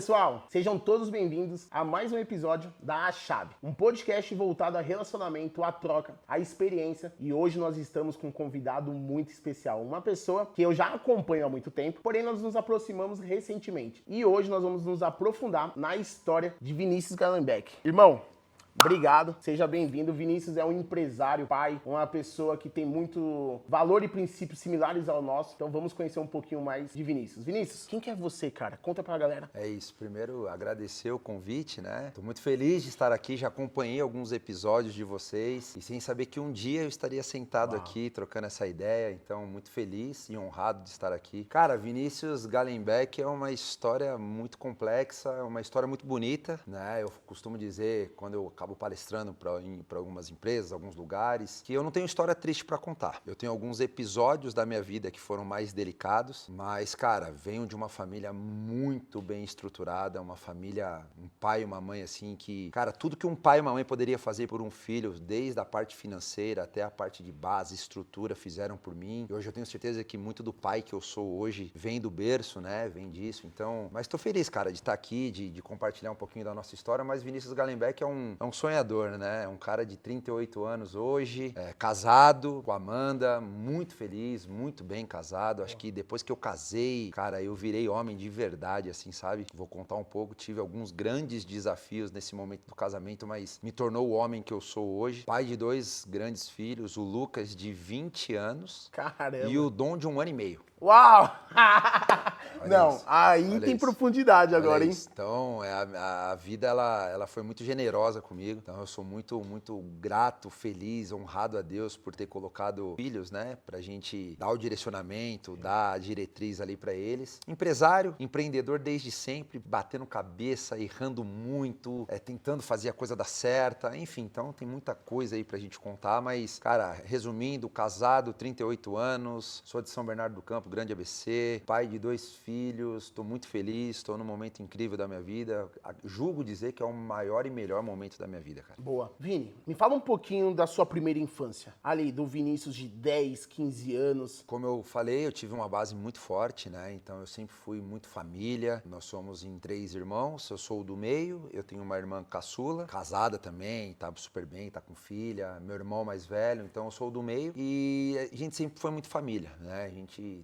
pessoal, sejam todos bem-vindos a mais um episódio da A Chave, um podcast voltado a relacionamento, a troca, a experiência, e hoje nós estamos com um convidado muito especial, uma pessoa que eu já acompanho há muito tempo, porém nós nos aproximamos recentemente, e hoje nós vamos nos aprofundar na história de Vinícius Galenbeck. Irmão, obrigado, seja bem-vindo. Vinícius é um empresário, pai, uma pessoa que tem muito valor e princípios similares ao nosso. Então vamos conhecer um pouquinho mais de Vinícius. Vinícius, quem que é você, cara? Conta pra galera. É isso, primeiro agradecer o convite, né? Tô muito feliz de estar aqui, já acompanhei alguns episódios de vocês e sem saber que um dia eu estaria sentado aqui trocando essa ideia, então muito feliz e honrado de estar aqui. Cara, Vinícius Galenbeck é uma história muito complexa, uma história muito bonita, né? Eu costumo dizer, quando eu acabo palestrando para algumas empresas, alguns lugares, que eu não tenho história triste para contar. Eu tenho alguns episódios da minha vida que foram mais delicados, mas, cara, venho de uma família muito bem estruturada, uma família, um pai e uma mãe, assim, que, cara, tudo que um pai e uma mãe poderia fazer por um filho, desde a parte financeira até a parte de base, estrutura, fizeram por mim. E hoje eu tenho certeza que muito do pai que eu sou hoje vem do berço, né? Vem disso. Então, mas tô feliz, cara, de estar aqui, de compartilhar um pouquinho da nossa história, mas Vinícius Galenbeck é um sonhador, né? É um cara de 38 anos hoje, casado com a Amanda, muito feliz, muito bem casado. Acho que depois que eu casei, cara, eu virei homem de verdade, assim, sabe? Vou contar um pouco, tive alguns grandes desafios nesse momento do casamento, mas me tornou o homem que eu sou hoje. Pai de 2 grandes filhos, o Lucas de 20 anos. Caramba. E o Dom de 1 ano e meio. Uau! Não, isso, aí tem isso. profundidade agora, hein? Então, a vida, ela foi muito generosa comigo. Então, eu sou muito, muito grato, feliz, honrado a Deus por ter colocado filhos, né? Pra gente dar o direcionamento, dar a diretriz ali pra eles. Empresário, empreendedor desde sempre, batendo cabeça, errando muito, tentando fazer a coisa dar certa. Enfim, então tem muita coisa aí pra gente contar. Mas, cara, resumindo, casado, 38 anos, sou de São Bernardo do Campo, grande ABC, pai de 2 filhos, estou muito feliz, estou num momento incrível da minha vida. Julgo dizer que é o maior e melhor momento da minha vida, cara. Boa. Vini, me fala um pouquinho da sua primeira infância. Ali, do Vinícius de 10, 15 anos. Como eu falei, eu tive uma base muito forte, né? Então eu sempre fui muito família. Nós somos em 3 irmãos, eu sou o do meio, eu tenho uma irmã caçula, casada também, tá super bem, tá com filha, meu irmão mais velho, então eu sou o do meio. E a gente sempre foi muito família, né?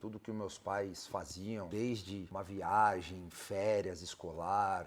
Tudo que meus pais faziam, desde uma viagem, férias escolar,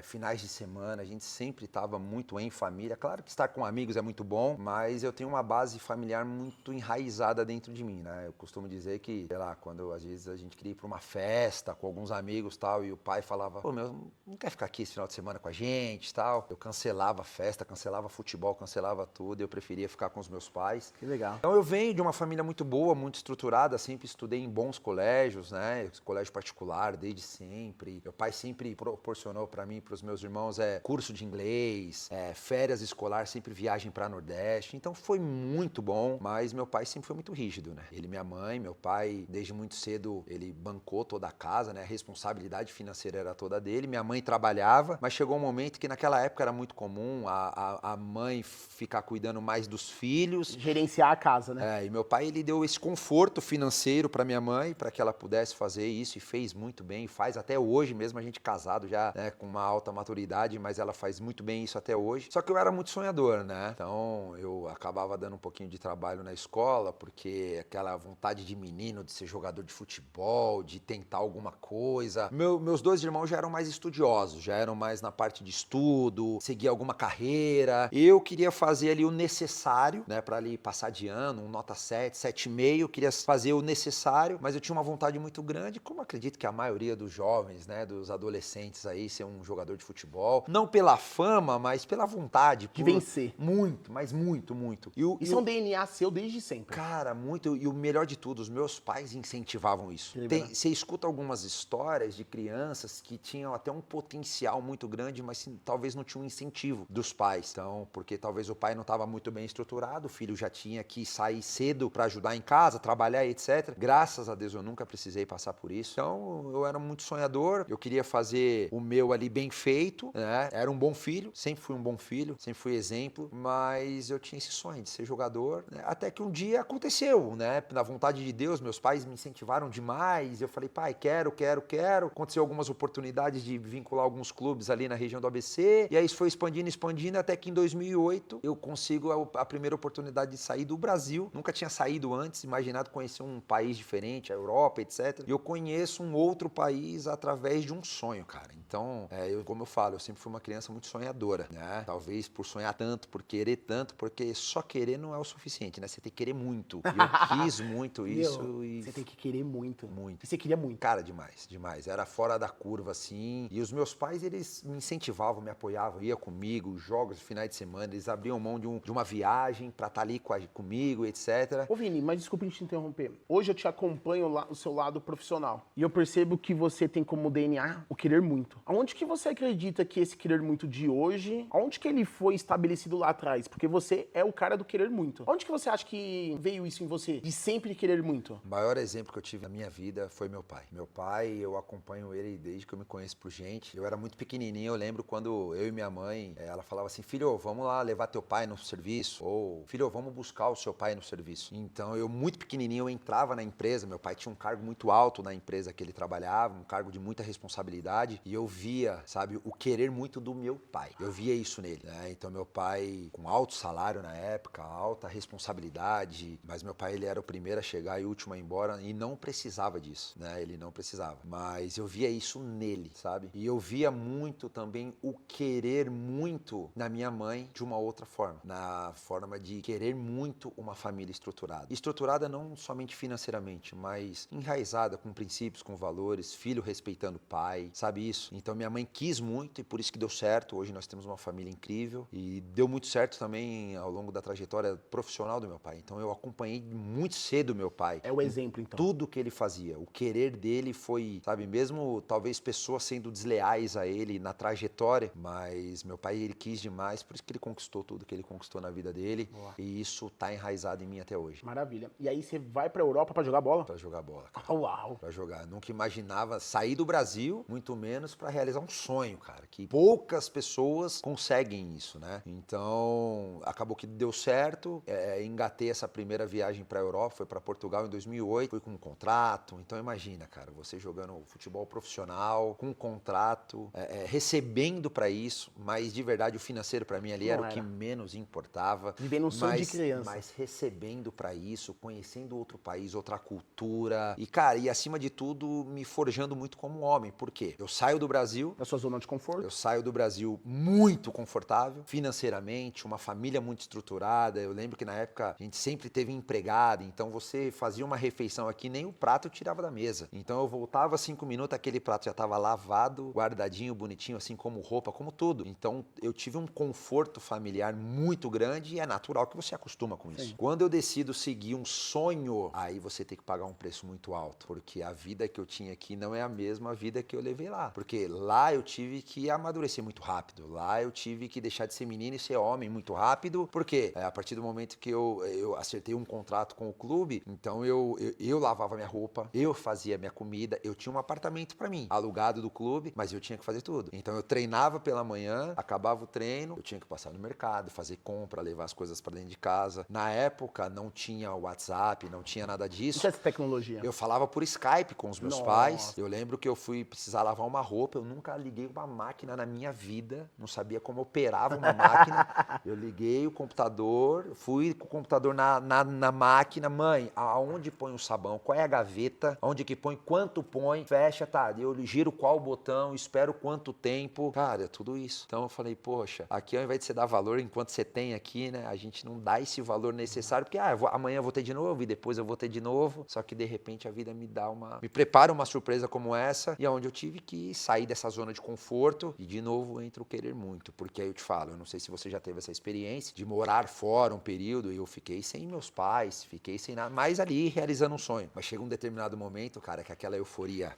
finais de semana, a gente sempre estava muito em família. Claro que estar com amigos é muito bom, mas eu tenho uma base familiar muito enraizada dentro de mim, né? Eu costumo dizer que, sei lá, quando às vezes a gente queria ir para uma festa com alguns amigos tal, e o pai falava, pô, meu, não quer ficar aqui esse final de semana com a gente tal? Eu cancelava a festa, cancelava futebol, cancelava tudo, eu preferia ficar com os meus pais. Que legal. Então eu venho de uma família muito boa, muito estruturada, sempre estudei em bons colégios, né? Colégio particular desde sempre. Meu pai sempre proporcionou para mim e para os meus irmãos curso de inglês, férias escolar, sempre viagem para Nordeste. Então foi muito bom, mas meu pai sempre foi muito rígido, né? Ele e minha mãe, meu pai desde muito cedo ele bancou toda a casa, né? A responsabilidade financeira era toda dele. Minha mãe trabalhava, mas chegou um momento que naquela época era muito comum a mãe ficar cuidando mais dos filhos, gerenciar a casa, né? E meu pai ele deu esse conforto financeiro para minha mãe, para que ela pudesse fazer isso, e fez muito bem, faz até hoje, mesmo a gente casado já, né, com uma alta maturidade, mas ela faz muito bem isso até hoje. Só que eu era muito sonhador, né? Então eu acabava dando um pouquinho de trabalho na escola, porque aquela vontade de menino de ser jogador de futebol, de tentar alguma coisa. Meus 2 irmãos já eram mais estudiosos, já eram mais na parte de estudo, seguir alguma carreira. Eu queria fazer ali o necessário, né, para ali passar de ano, um nota 7, 7,5, eu queria fazer o necessário, mas eu tinha uma vontade muito grande, como acredito que a maioria dos jovens, né, dos adolescentes aí, ser um jogador de futebol, não pela fama, mas pela vontade. De vencer. Muito, mas muito, muito. Isso é um DNA seu desde sempre. Cara, muito, e o melhor de tudo, os meus pais incentivavam isso. Você escuta algumas histórias de crianças que tinham até um potencial muito grande, mas talvez não tinham um incentivo dos pais. Então, porque talvez o pai não estava muito bem estruturado, o filho já tinha que sair cedo para ajudar em casa, trabalhar, etc. Graças a Deus eu nunca precisei passar por isso. Então eu era muito sonhador, eu queria fazer o meu ali bem feito, né? Era um bom filho, sempre fui um bom filho, sempre fui exemplo, mas eu tinha esse sonho de ser jogador, né? Até que um dia aconteceu, né? Na vontade de Deus, meus pais me incentivaram demais, eu falei, pai, quero. Aconteceu algumas oportunidades de vincular alguns clubes ali na região do ABC, e aí isso foi expandindo, até que em 2008 eu consigo a primeira oportunidade de sair do Brasil. Nunca tinha saído antes, imaginado conhecer um país diferente, a Europa, etc. E eu conheço um outro país através de um sonho, cara. Então, como eu falo, eu sempre fui uma criança muito sonhadora, né? Talvez por sonhar tanto, por querer tanto, porque só querer não é o suficiente, né? Você tem que querer muito. E eu quis muito isso. Você tem que querer muito. Muito. E você queria muito. Cara, demais. Era fora da curva, assim. E os meus pais, eles me incentivavam, me apoiavam, ia comigo, jogos, finais de semana, eles abriam mão de uma viagem pra estar ali comigo, etc. Ô Vini, mas desculpa te interromper. Hoje eu te acompanho lá, o seu lado profissional. E eu percebo que você tem como DNA o querer muito. Aonde que você acredita que esse querer muito de hoje, aonde que ele foi estabelecido lá atrás? Porque você é o cara do querer muito. Aonde que você acha que veio isso em você, de sempre querer muito? O maior exemplo que eu tive na minha vida foi meu pai. Meu pai, eu acompanho ele desde que eu me conheço por gente. Eu era muito pequenininho, eu lembro quando eu e minha mãe, ela falava assim, filho, vamos lá levar teu pai no serviço. Ou, filho, vamos buscar o seu pai no serviço. Então, eu muito pequenininho, eu entrava na empresa, meu pai tinha um cargo muito alto na empresa que ele trabalhava, um cargo de muita responsabilidade, e eu via, sabe, o querer muito do meu pai. Eu via isso nele, né? Então, meu pai, com alto salário na época, alta responsabilidade, mas meu pai, ele era o primeiro a chegar e o último a ir embora, e não precisava disso, né? Ele não precisava. Mas eu via isso nele, sabe? E eu via muito também o querer muito na minha mãe de uma outra forma, na forma de querer muito uma família estruturada. Estruturada não somente financeiramente, mas enraizada com princípios, com valores, filho respeitando o pai, sabe isso? Então minha mãe quis muito e por isso que deu certo. Hoje nós temos uma família incrível e deu muito certo também ao longo da trajetória profissional do meu pai. Então eu acompanhei muito cedo meu pai. É o exemplo, então. Tudo que ele fazia. O querer dele foi, sabe, mesmo talvez pessoas sendo desleais a ele na trajetória, mas meu pai, ele quis demais, por isso que ele conquistou tudo que ele conquistou na vida dele. Boa. E isso tá enraizado em mim até hoje. Maravilha. E aí você vai pra Europa pra jogar bola? Pra jogar bola, cara. Uau. Pra jogar. Nunca imaginava sair do Brasil, muito menos pra realizar um sonho, cara. Que poucas pessoas conseguem isso, né? Então, acabou que deu certo. Engatei essa primeira viagem pra Europa, foi pra Portugal em 2008. Fui com um contrato. Então, imagina, cara, você jogando futebol profissional, com um contrato, recebendo pra isso, mas de verdade o financeiro pra mim ali era o que menos importava. Vivendo um sonho de criança. Mas recebendo pra isso, conhecendo outro país, outra cultura. E, cara, e acima de tudo, me forjando muito como homem. Por quê? Eu saio do Brasil. Da sua zona de conforto. Eu saio do Brasil muito confortável, financeiramente, uma família muito estruturada. Eu lembro que na época a gente sempre teve empregado, então você fazia uma refeição aqui, nem o prato eu tirava da mesa. Então eu voltava 5 minutos, aquele prato já estava lavado, guardadinho, bonitinho, assim como roupa, como tudo. Então eu tive um conforto familiar muito grande e é natural que você acostuma com isso. Sim. Quando eu decido seguir um sonho, aí você tem que pagar um preço muito alto, porque a vida que eu tinha aqui não é a mesma vida que eu levei lá. Porque lá eu tive que amadurecer muito rápido, lá eu tive que deixar de ser menino e ser homem muito rápido, porque a partir do momento que eu acertei um contrato com o clube, então eu lavava minha roupa, eu fazia minha comida, eu tinha um apartamento pra mim, alugado do clube, mas eu tinha que fazer tudo. Então eu treinava pela manhã, acabava o treino, eu tinha que passar no mercado, fazer compra, levar as coisas pra dentro de casa. Na época não tinha WhatsApp, não tinha nada disso. Não tinha essa tecnologia. Eu falava por Skype com os meus Nossa. pais. Eu lembro que eu fui precisar lavar uma roupa, eu nunca liguei uma máquina na minha vida, não sabia como operava uma máquina. Eu liguei o computador, fui com o computador na máquina, mãe, aonde põe o sabão, qual é a gaveta, onde que põe, quanto põe, fecha, tá, eu giro qual botão, espero quanto tempo, cara, é tudo isso. Então eu falei, poxa, aqui ao invés de você dar valor enquanto você tem aqui, né, a gente não dá esse valor necessário, porque amanhã eu vou ter de novo e depois eu vou ter de novo, só que de repente a vida me prepara uma surpresa como essa, e é onde eu tive que sair dessa zona de conforto e de novo entra o querer muito, porque aí eu te falo, eu não sei se você já teve essa experiência de morar fora um período e eu fiquei sem meus pais, fiquei sem nada, mais ali realizando um sonho, mas chega um determinado momento, cara, que aquela euforia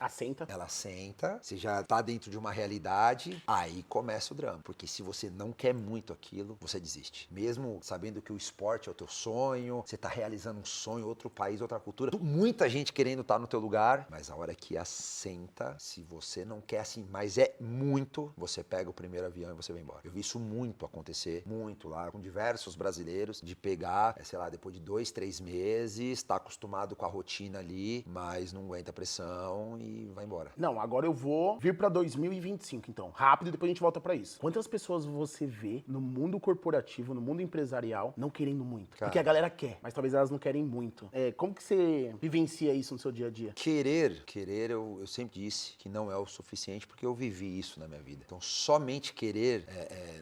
ela senta, você já tá dentro de uma realidade, aí começa o drama, porque se você não quer muito aquilo, você desiste, mesmo sabendo que o esporte é o teu sonho, você tá realizando um sonho, outro país, outra cultura, muita gente querendo estar no teu lugar, mas a hora que assenta, se você não quer assim, mas é muito, você pega o primeiro avião e você vem embora. embora. Eu vi isso muito acontecer, muito lá, com diversos brasileiros, de pegar, sei lá, depois de 2, 3 meses, tá acostumado com a rotina ali, mas não aguenta a pressão e vai embora. Não, agora eu vou vir pra 2025, então. Rápido, e depois a gente volta pra isso. Quantas pessoas você vê no mundo corporativo, no mundo empresarial, não querendo muito? Cara. Porque a galera quer, mas talvez elas não querem muito. Como que você vivencia isso no seu dia a dia? Querer, eu sempre disse que não é o suficiente, porque eu vivi isso na minha vida. Então, somente querer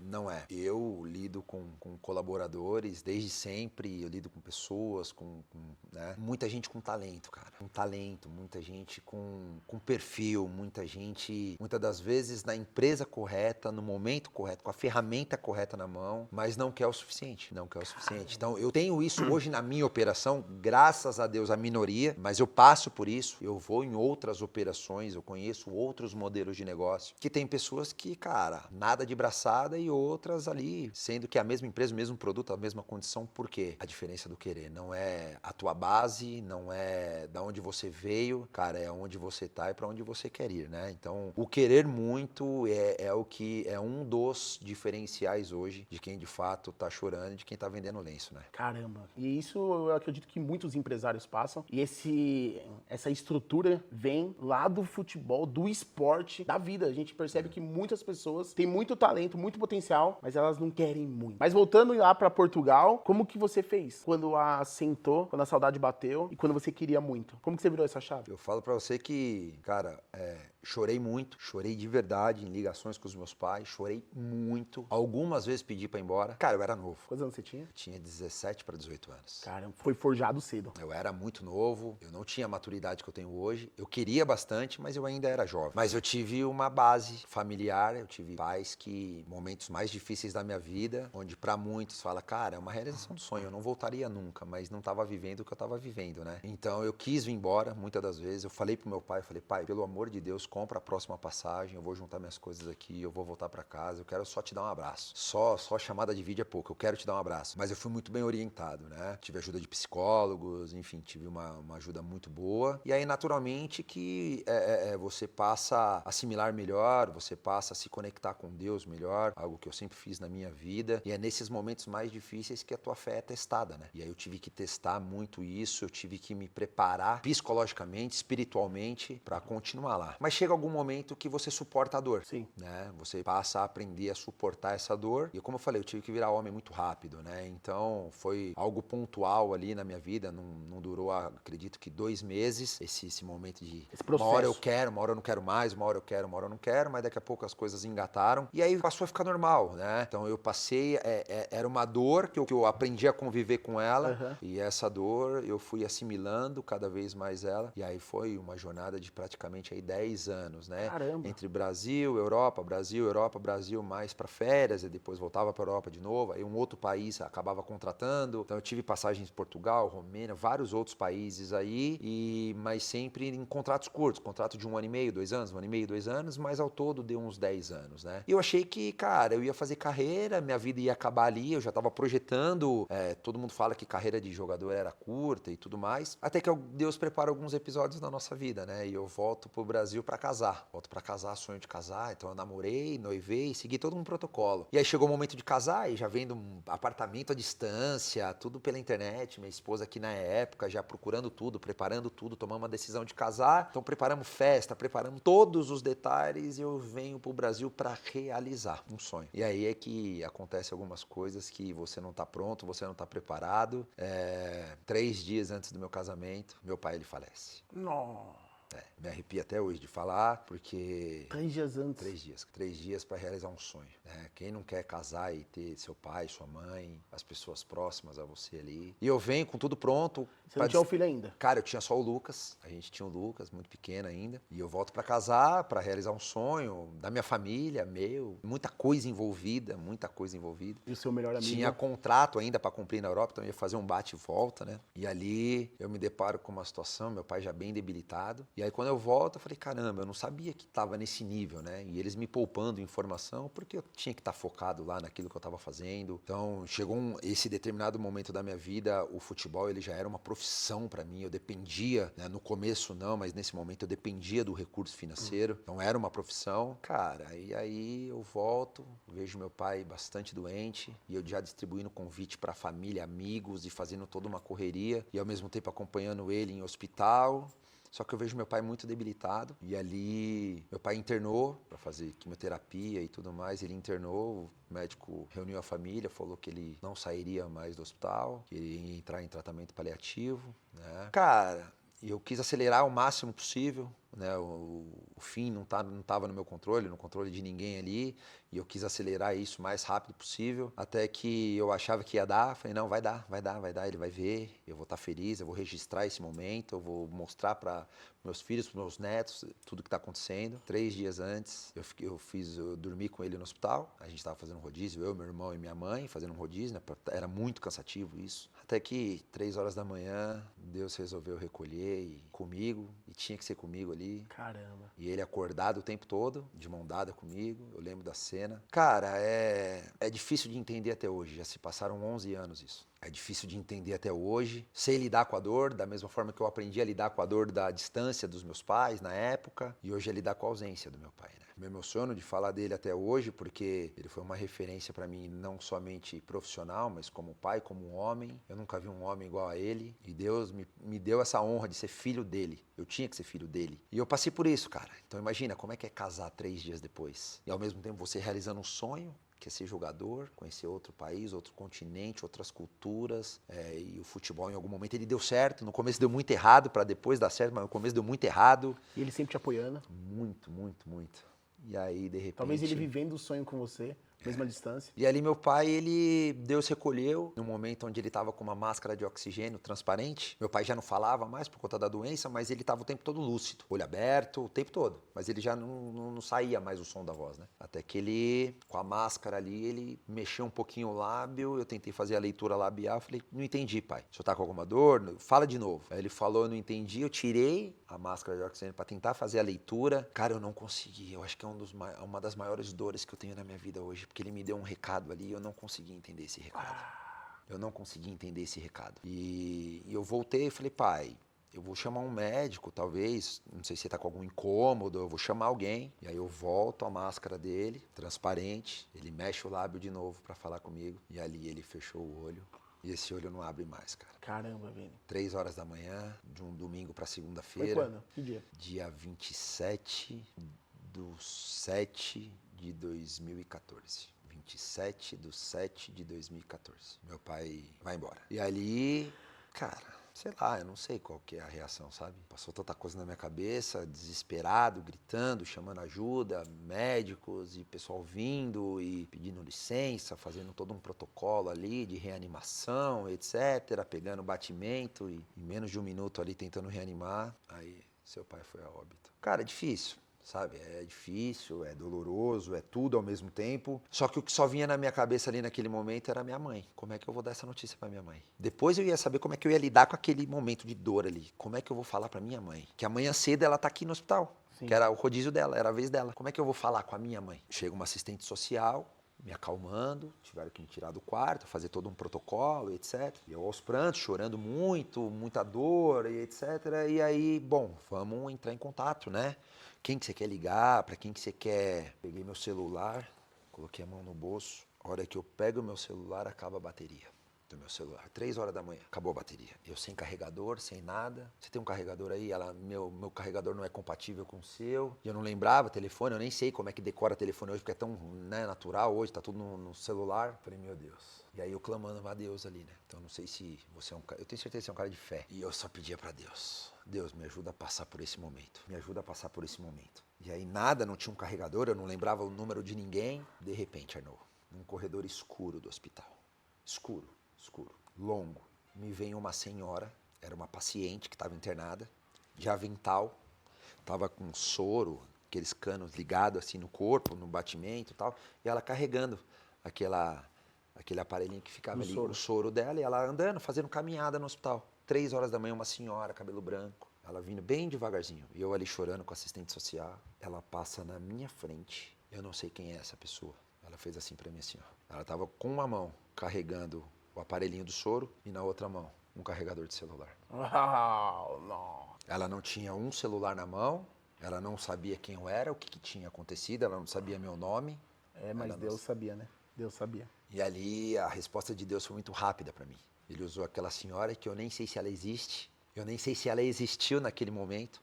não é. Eu lido com colaboradores desde sempre, eu lido com pessoas, né? Muita gente com talento, cara. Com talento, muita gente com perfil, muita gente, muitas das vezes, na empresa correta, no momento correto, com a ferramenta correta na mão, mas não quer o suficiente. Não quer o suficiente. Então, eu tenho isso hoje na minha operação, graças a Deus, a minoria, mas eu passo por isso, eu vou em outras operações, eu conheço outros modelos de negócio, que tem pessoas que, cara, nada de braçada e outras ali, sendo que a mesma empresa, o mesmo produto, a mesma condição, por quê? A diferença do querer não é a tua base, não é da onde você veio, cara, é onde você tá e para onde você quer ir, né? Então, o querer muito é o que é um dos diferenciais hoje de quem de fato tá chorando e de quem tá vendendo lenço, né? Caramba. E isso eu acredito que muitos empresários passam. E essa estrutura vem lá do futebol, do esporte, da vida. A gente percebe que muitas pessoas têm muito talento, muito potencial, mas elas não querem muito. Mas voltando lá pra Portugal, como que você fez? Quando sentou, quando a saudade bateu e quando você queria muito? Como que você virou essa chave? Eu falo pra você que, cara, chorei muito, chorei de verdade em ligações com os meus pais, chorei muito. Algumas vezes pedi pra ir embora. Cara, eu era novo. Quantos anos você tinha? Eu tinha 17 para 18 anos. Caramba, foi forjado cedo. Eu era muito novo, eu não tinha a maturidade que eu tenho hoje. Eu queria bastante, mas eu ainda era jovem. Mas eu tive uma base familiar, eu tive pais que, momentos mais difíceis da minha vida, onde pra muitos fala, cara, é uma realização do sonho, eu não voltaria nunca, mas não tava vivendo o que eu tava vivendo, né? Então eu quis vir embora, muitas das vezes. Eu falei pro meu pai, pai, pelo amor de Deus, compra a próxima passagem, eu vou juntar minhas coisas aqui, eu vou voltar pra casa, eu quero só te dar um abraço. Só chamada de vídeo é pouco, eu quero te dar um abraço. Mas eu fui muito bem orientado, né? Tive ajuda de psicólogos, enfim, tive uma ajuda muito boa. E aí, naturalmente, que você passa a assimilar melhor, você passa a se conectar com Deus melhor, algo que eu sempre fiz na minha vida. E é nesses momentos mais difíceis que a tua fé é testada, né? E aí eu tive que testar muito isso, eu tive que me preparar psicologicamente, espiritualmente, para continuar lá. Mas chega algum momento que você suporta a dor. Sim. Né? Você passa a aprender a suportar essa dor. E como eu falei, eu tive que virar homem muito rápido, né? Então foi algo pontual ali na minha vida, não durou, acredito que 2 meses, esse momento de Esse processo. uma hora eu quero, uma hora eu não quero mais, uma hora eu quero, uma hora eu não quero, mas daqui a pouco as coisas engataram e aí passou a ficar normal, né? Então eu passei, era uma dor que eu aprendi a conviver com ela e essa dor eu fui assimilando cada vez mais ela e aí foi uma jornada de praticamente aí 10 anos, né? Caramba. Entre Brasil, Europa, Brasil, mais para férias e depois voltava para Europa de novo, aí um outro país acabava contratando, então eu tive passagens em Portugal, Romênia, vários outros países aí, mas sempre em contratos curtos, contrato de 1 ano e meio, 2 anos, 1 ano e meio, 2 anos, mas ao todo deu uns 10 anos, né? E eu achei que, cara, eu ia fazer carreira, minha vida ia acabar ali, eu já tava projetando, todo mundo fala que carreira de jogador era curta e tudo mais, até que Deus prepara alguns episódios na nossa vida, né? E eu volto pro Brasil para casar, sonho de casar, então eu namorei, noivei, segui todo um protocolo. E aí chegou o momento de casar e já vendo um apartamento à distância, tudo pela internet, minha esposa aqui na época, já procurando tudo, preparando tudo, tomamos uma decisão de casar, então preparamos festa, preparamos todos os detalhes e eu venho pro Brasil para realizar um sonho. E aí é que acontece algumas coisas que você não tá pronto, você não tá preparado. 3 dias antes do meu casamento, meu pai ele falece. Nossa. Me arrepia até hoje de falar, porque... 3 dias antes. 3 dias. 3 dias para realizar um sonho, né? Quem não quer casar e ter seu pai, sua mãe, as pessoas próximas a você ali. E eu venho com tudo pronto. Você não tinha um filho ainda? Cara, eu tinha só o Lucas. A gente tinha o Lucas, muito pequeno ainda. E eu volto para casar, para realizar um sonho da minha família, meu. Muita coisa envolvida, muita coisa envolvida. E o seu melhor amigo? Tinha contrato ainda para cumprir na Europa, então eu ia fazer um bate e volta, né? E ali eu me deparo com uma situação, meu pai já bem debilitado. E aí quando eu volto, eu falei, caramba, eu não sabia que estava nesse nível, né? E eles me poupando informação porque eu tinha que estar focado lá naquilo que eu estava fazendo. Então chegou esse determinado momento da minha vida, o futebol ele já era uma profissão para mim, eu dependia, né? No começo não, mas nesse momento eu dependia do recurso financeiro, então era uma profissão. Cara, e aí eu volto, vejo meu pai bastante doente e eu já distribuindo convite para família, amigos e fazendo toda uma correria e ao mesmo tempo acompanhando ele em hospital. Só que eu vejo meu pai muito debilitado e ali meu pai internou para fazer quimioterapia e tudo mais. Ele internou, o médico reuniu a família, falou que ele não sairia mais do hospital, que ele ia entrar em tratamento paliativo, né? Cara, eu quis acelerar o máximo possível, né? O fim não estava no meu controle, no controle de ninguém ali, e eu quis acelerar isso o mais rápido possível, até que eu achava que ia dar, falei, não, vai dar, ele vai ver, eu vou estar feliz, eu vou registrar esse momento, eu vou mostrar para meus filhos, para meus netos, tudo que está acontecendo. 3 dias antes, eu dormi com ele no hospital, a gente estava fazendo um rodízio, eu, meu irmão e minha mãe, fazendo um rodízio, né? Era muito cansativo isso. Até que 3 horas da manhã, Deus resolveu recolher comigo, e tinha que ser comigo ali. Caramba. E ele acordado o tempo todo, de mão dada comigo, eu lembro da cena. Cara, é difícil de entender até hoje, já se passaram 11 anos isso. É difícil de entender até hoje. Sei lidar com a dor, da mesma forma que eu aprendi a lidar com a dor da distância dos meus pais na época, e hoje é lidar com a ausência do meu pai, né? Me emociono de falar dele até hoje, porque ele foi uma referência para mim, não somente profissional, mas como pai, como um homem. Eu nunca vi um homem igual a ele, e Deus me deu essa honra de ser filho dele. Eu tinha que ser filho dele. E eu passei por isso, cara. Então imagina como é que é casar 3 dias depois. E ao mesmo tempo você realizando um sonho, que é ser jogador, conhecer outro país, outro continente, outras culturas. E o futebol, em algum momento, ele deu certo. No começo deu muito errado, para depois dar certo, mas no começo deu muito errado. E ele sempre te apoiando. Muito, muito, muito. E aí, de repente... Talvez ele vivendo o sonho com você, mesma distância. E ali meu pai, Deus recolheu no momento onde ele estava com uma máscara de oxigênio transparente. Meu pai já não falava mais por conta da doença, mas ele estava o tempo todo lúcido, olho aberto, o tempo todo. Mas ele já não saía mais o som da voz, né? Até que ele, com a máscara ali, ele mexeu um pouquinho o lábio, eu tentei fazer a leitura labial, falei, não entendi, pai. O senhor tá com alguma dor? Fala de novo. Aí ele falou, eu não entendi, eu tirei a máscara de oxigênio para tentar fazer a leitura. Cara, eu não consegui, eu acho que é uma das maiores dores que eu tenho na minha vida hoje, porque ele me deu um recado ali e eu não consegui entender esse recado. Eu não consegui entender esse recado. E eu voltei e falei, pai, eu vou chamar um médico, talvez, não sei se você tá com algum incômodo, eu vou chamar alguém. E aí eu volto a máscara dele, transparente, ele mexe o lábio de novo para falar comigo. E ali ele fechou o olho. E esse olho não abre mais, cara. Caramba, Vini. 3 horas da manhã, de um domingo para segunda-feira. Foi quando? Que dia? Dia 27/7 de 2014. 27/7 de 2014. Meu pai vai embora. E ali, cara, sei lá, eu não sei qual que é a reação, sabe? Passou tanta coisa na minha cabeça, desesperado, gritando, chamando ajuda, médicos e pessoal vindo e pedindo licença, fazendo todo um protocolo ali de reanimação, etc., pegando batimento e em menos de 1 minuto ali tentando reanimar. Aí seu pai foi a óbito. Cara, é difícil. Sabe, é difícil, é doloroso, é tudo ao mesmo tempo. Só que o que só vinha na minha cabeça ali naquele momento era minha mãe. Como é que eu vou dar essa notícia pra minha mãe? Depois eu ia saber como é que eu ia lidar com aquele momento de dor ali. Como é que eu vou falar pra minha mãe? Que amanhã cedo ela tá aqui no hospital. Sim. Que era o rodízio dela, era a vez dela. Como é que eu vou falar com a minha mãe? Chega uma assistente social, me acalmando, tiveram que me tirar do quarto, fazer todo um protocolo, etc. E eu aos prantos, chorando muito, muita dor, e etc. E aí, bom, vamos entrar em contato, né? Quem que você quer ligar, para quem que você quer? Peguei meu celular, coloquei a mão no bolso. A hora que eu pego o meu celular, acaba a bateria do meu celular. 3 horas da manhã, acabou a bateria. Eu sem carregador, sem nada. Você tem um carregador aí? Meu carregador não é compatível com o seu. E eu não lembrava telefone, eu nem sei como é que decora telefone hoje, porque é tão, né, natural hoje, tá tudo no celular. Falei, meu Deus. E aí eu clamando a Deus ali, né? Então não sei se você é um cara, eu tenho certeza que você é um cara de fé. E eu só pedia para Deus. Deus, me ajuda a passar por esse momento. Me ajuda a passar por esse momento. E aí nada, não tinha um carregador, eu não lembrava o número de ninguém. De repente, Arnaud, num corredor escuro do hospital. Escuro, longo. Me vem uma senhora, era uma paciente que estava internada, de avental, estava com soro, aqueles canos ligados assim no corpo, no batimento e tal, e ela carregando aquele aparelhinho que ficava ali, o soro dela, e ela andando, fazendo caminhada no hospital. 3 horas da manhã, uma senhora, cabelo branco. Ela vindo bem devagarzinho. E eu ali chorando com a assistente social. Ela passa na minha frente. Eu não sei quem é essa pessoa. Ela fez assim pra mim assim, ó. Ela tava com uma mão carregando o aparelhinho do soro e na outra mão um carregador de celular. Uau, não. Ela não tinha um celular na mão. Ela não sabia quem eu era, o que tinha acontecido. Ela não sabia meu nome. Mas Ela Deus não... sabia, né? Deus sabia. E ali a resposta de Deus foi muito rápida pra mim. Ele usou aquela senhora que eu nem sei se ela existe. Eu nem sei se ela existiu naquele momento.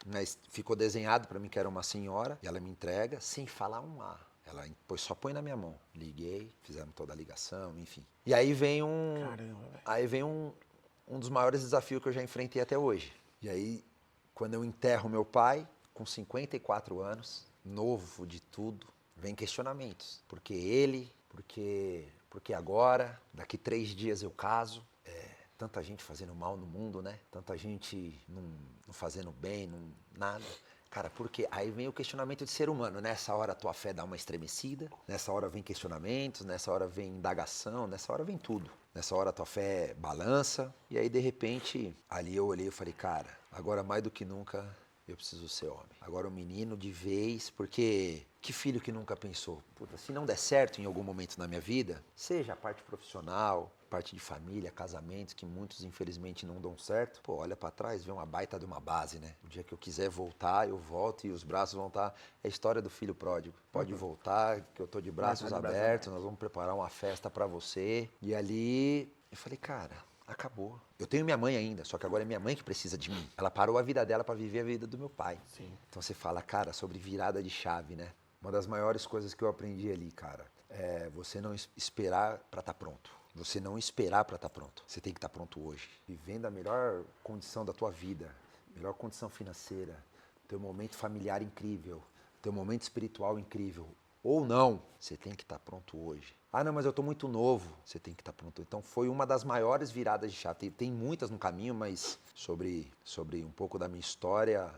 Mas ficou desenhado pra mim que era uma senhora. E ela me entrega sem falar um A. Ela só põe na minha mão. Liguei, fizemos toda a ligação, enfim. E aí vem Caramba, velho. Aí vem um dos maiores desafios que eu já enfrentei até hoje. E aí, quando eu enterro meu pai, com 54 anos, novo de tudo, vem questionamentos. Por que ele? Por que agora? Daqui 3 dias eu caso. Tanta gente fazendo mal no mundo, né? Tanta gente não fazendo bem, nada. Cara, porque aí vem o questionamento de ser humano. Nessa hora a tua fé dá uma estremecida, nessa hora vem questionamentos, nessa hora vem indagação, nessa hora vem tudo. Nessa hora a tua fé balança, e aí de repente, ali eu olhei e falei, cara, agora mais do que nunca eu preciso ser homem. Agora o menino de vez, porque que filho que nunca pensou? Puta, se não der certo em algum momento na minha vida, seja a parte profissional, parte de família, casamentos, que muitos infelizmente não dão certo, pô, olha pra trás, vê uma baita de uma base, né? O dia que eu quiser voltar, eu volto e os braços vão estar... É a história do filho pródigo. Pode voltar, que eu tô de braços abertos, nós vamos preparar uma festa pra você. E ali, eu falei, cara, acabou. Eu tenho minha mãe ainda, só que agora é minha mãe que precisa de mim. Ela parou a vida dela pra viver a vida do meu pai. Sim. Então você fala, cara, sobre virada de chave, né? Uma das maiores coisas que eu aprendi ali, cara, é você não esperar pra estar pronto. Você não esperar para estar pronto. Você tem que estar pronto hoje. Vivendo a melhor condição da tua vida, melhor condição financeira, teu momento familiar incrível, teu momento espiritual incrível. Ou não, você tem que estar pronto hoje. Ah, não, mas eu estou muito novo. Você tem que estar pronto. Então foi uma das maiores viradas de chave. Tem muitas no caminho, mas sobre um pouco da minha história,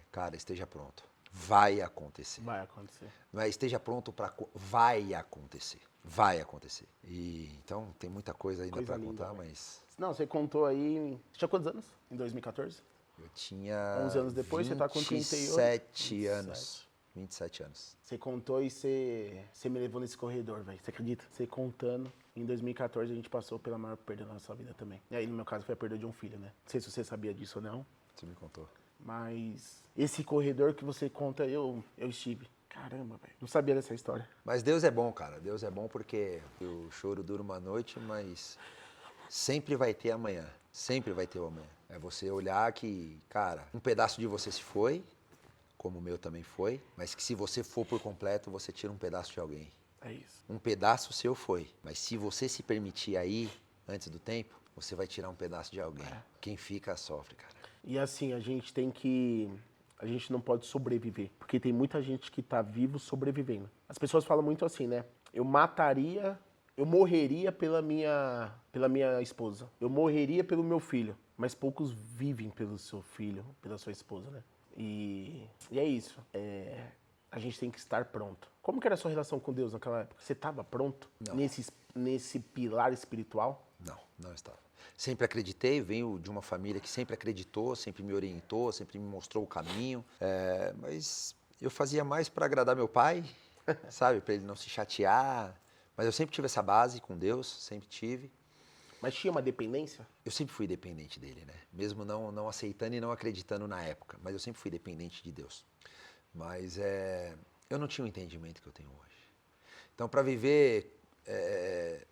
cara, esteja pronto. Vai acontecer. Vai acontecer. Não é esteja pronto para... Vai acontecer. Vai acontecer. E então tem muita coisa ainda para contar, véio. Mas... Não, você contou aí... Você tinha quantos anos? Em 2014? Eu tinha 11 anos depois, você tá com 38? 27 anos. 27 anos. Você contou e você me levou nesse corredor, velho. Você acredita? Você contando. Em 2014 a gente passou pela maior perda da nossa vida também. E aí no meu caso foi a perda de um filho, né? Não sei se você sabia disso ou não. Você me contou. Mas esse corredor que você conta, eu estive. Caramba, velho. Não sabia dessa história. Mas Deus é bom, cara. Deus é bom porque o choro dura uma noite, mas sempre vai ter amanhã. Sempre vai ter o amanhã. É você olhar que, cara, um pedaço de você se foi, como o meu também foi, mas que se você for por completo, você tira um pedaço de alguém. É isso. Um pedaço seu foi, mas se você se permitir aí, antes do tempo, você vai tirar um pedaço de alguém. Quem fica, sofre, cara. E assim, a gente não pode sobreviver, porque tem muita gente que tá vivo sobrevivendo. As pessoas falam muito assim, né? Eu morreria pela minha esposa. Eu morreria pelo meu filho. Mas poucos vivem pelo seu filho, pela sua esposa, né? E é isso. A gente tem que estar pronto. Como que era a sua relação com Deus naquela época? Você estava pronto? Não. Nesse pilar espiritual? Não estava. Sempre acreditei, venho de uma família que sempre acreditou, sempre me orientou, sempre me mostrou o caminho. Mas eu fazia mais para agradar meu pai, sabe? Para ele não se chatear. Mas eu sempre tive essa base com Deus, sempre tive. Mas tinha uma dependência? Eu sempre fui dependente dele, né? Mesmo não aceitando e não acreditando na época. Mas eu sempre fui dependente de Deus. Mas eu não tinha o entendimento que eu tenho hoje. Então, para viver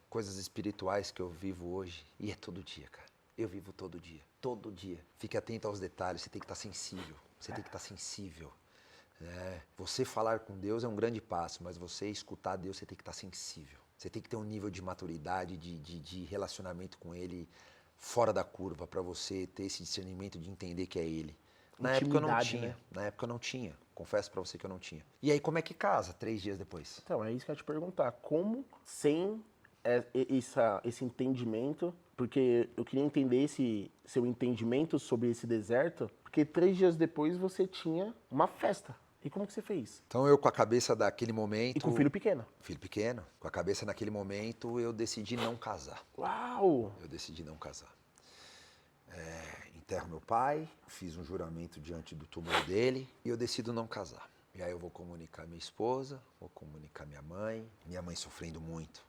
coisas espirituais que eu vivo hoje, e é todo dia, cara. Eu vivo todo dia. Todo dia. Fique atento aos detalhes, você tem que estar sensível. Você tem que estar sensível. Você falar com Deus é um grande passo, mas você escutar Deus, você tem que estar sensível. Você tem que ter um nível de maturidade, de relacionamento com Ele fora da curva, para você ter esse discernimento de entender que é Ele. Na época eu não tinha. Né? Na época eu não tinha. Confesso pra você que eu não tinha. E aí, como é que casa 3 dias depois? Então, é isso que eu ia te perguntar. Como, sem esse entendimento, porque eu queria entender esse seu entendimento sobre esse deserto, porque 3 dias depois você tinha uma festa. E como que você fez? Então eu com a cabeça daquele momento... E com o filho pequeno? Filho pequeno. Com a cabeça naquele momento, eu decidi não casar. Uau! Eu decidi não casar. enterro meu pai, fiz um juramento diante do túmulo dele e eu decido não casar. E aí eu vou comunicar minha esposa, vou comunicar minha mãe sofrendo muito,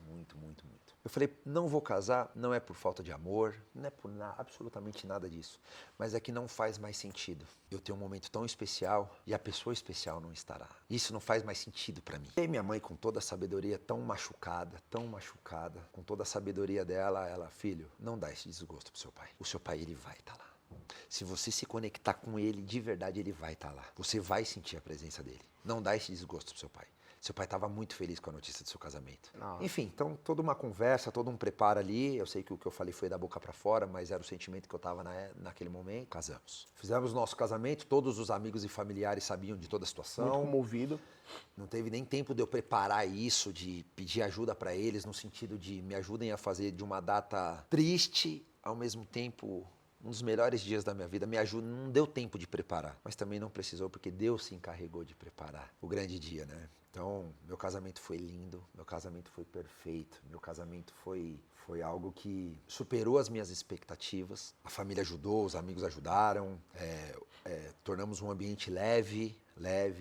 muito, muito. Eu falei, não vou casar, não é por falta de amor, não é por absolutamente nada disso, mas é que não faz mais sentido. Eu tenho um momento tão especial e a pessoa especial não estará. Isso não faz mais sentido pra mim. E minha mãe, com toda a sabedoria, tão machucada, com toda a sabedoria dela, ela, filho, não dá esse desgosto pro seu pai. O seu pai, ele vai estar lá. Se você se conectar com ele, de verdade, ele vai estar lá. Você vai sentir a presença dele. Não dá esse desgosto pro seu pai. Seu pai estava muito feliz com a notícia do seu casamento. Nossa. Enfim, então toda uma conversa, todo um preparo ali. Eu sei que o que eu falei foi da boca para fora, mas era o sentimento que eu estava naquele momento. Casamos. Fizemos nosso casamento, todos os amigos e familiares sabiam de toda a situação. Muito comovido. Não teve nem tempo de eu preparar isso, de pedir ajuda para eles, no sentido de me ajudem a fazer de uma data triste, ao mesmo tempo um dos melhores dias da minha vida. Me ajuda, não deu tempo de preparar, mas também não precisou, porque Deus se encarregou de preparar o grande dia, né? Então, meu casamento foi lindo, meu casamento foi perfeito, meu casamento foi algo que superou as minhas expectativas. A família ajudou, os amigos ajudaram, tornamos um ambiente leve,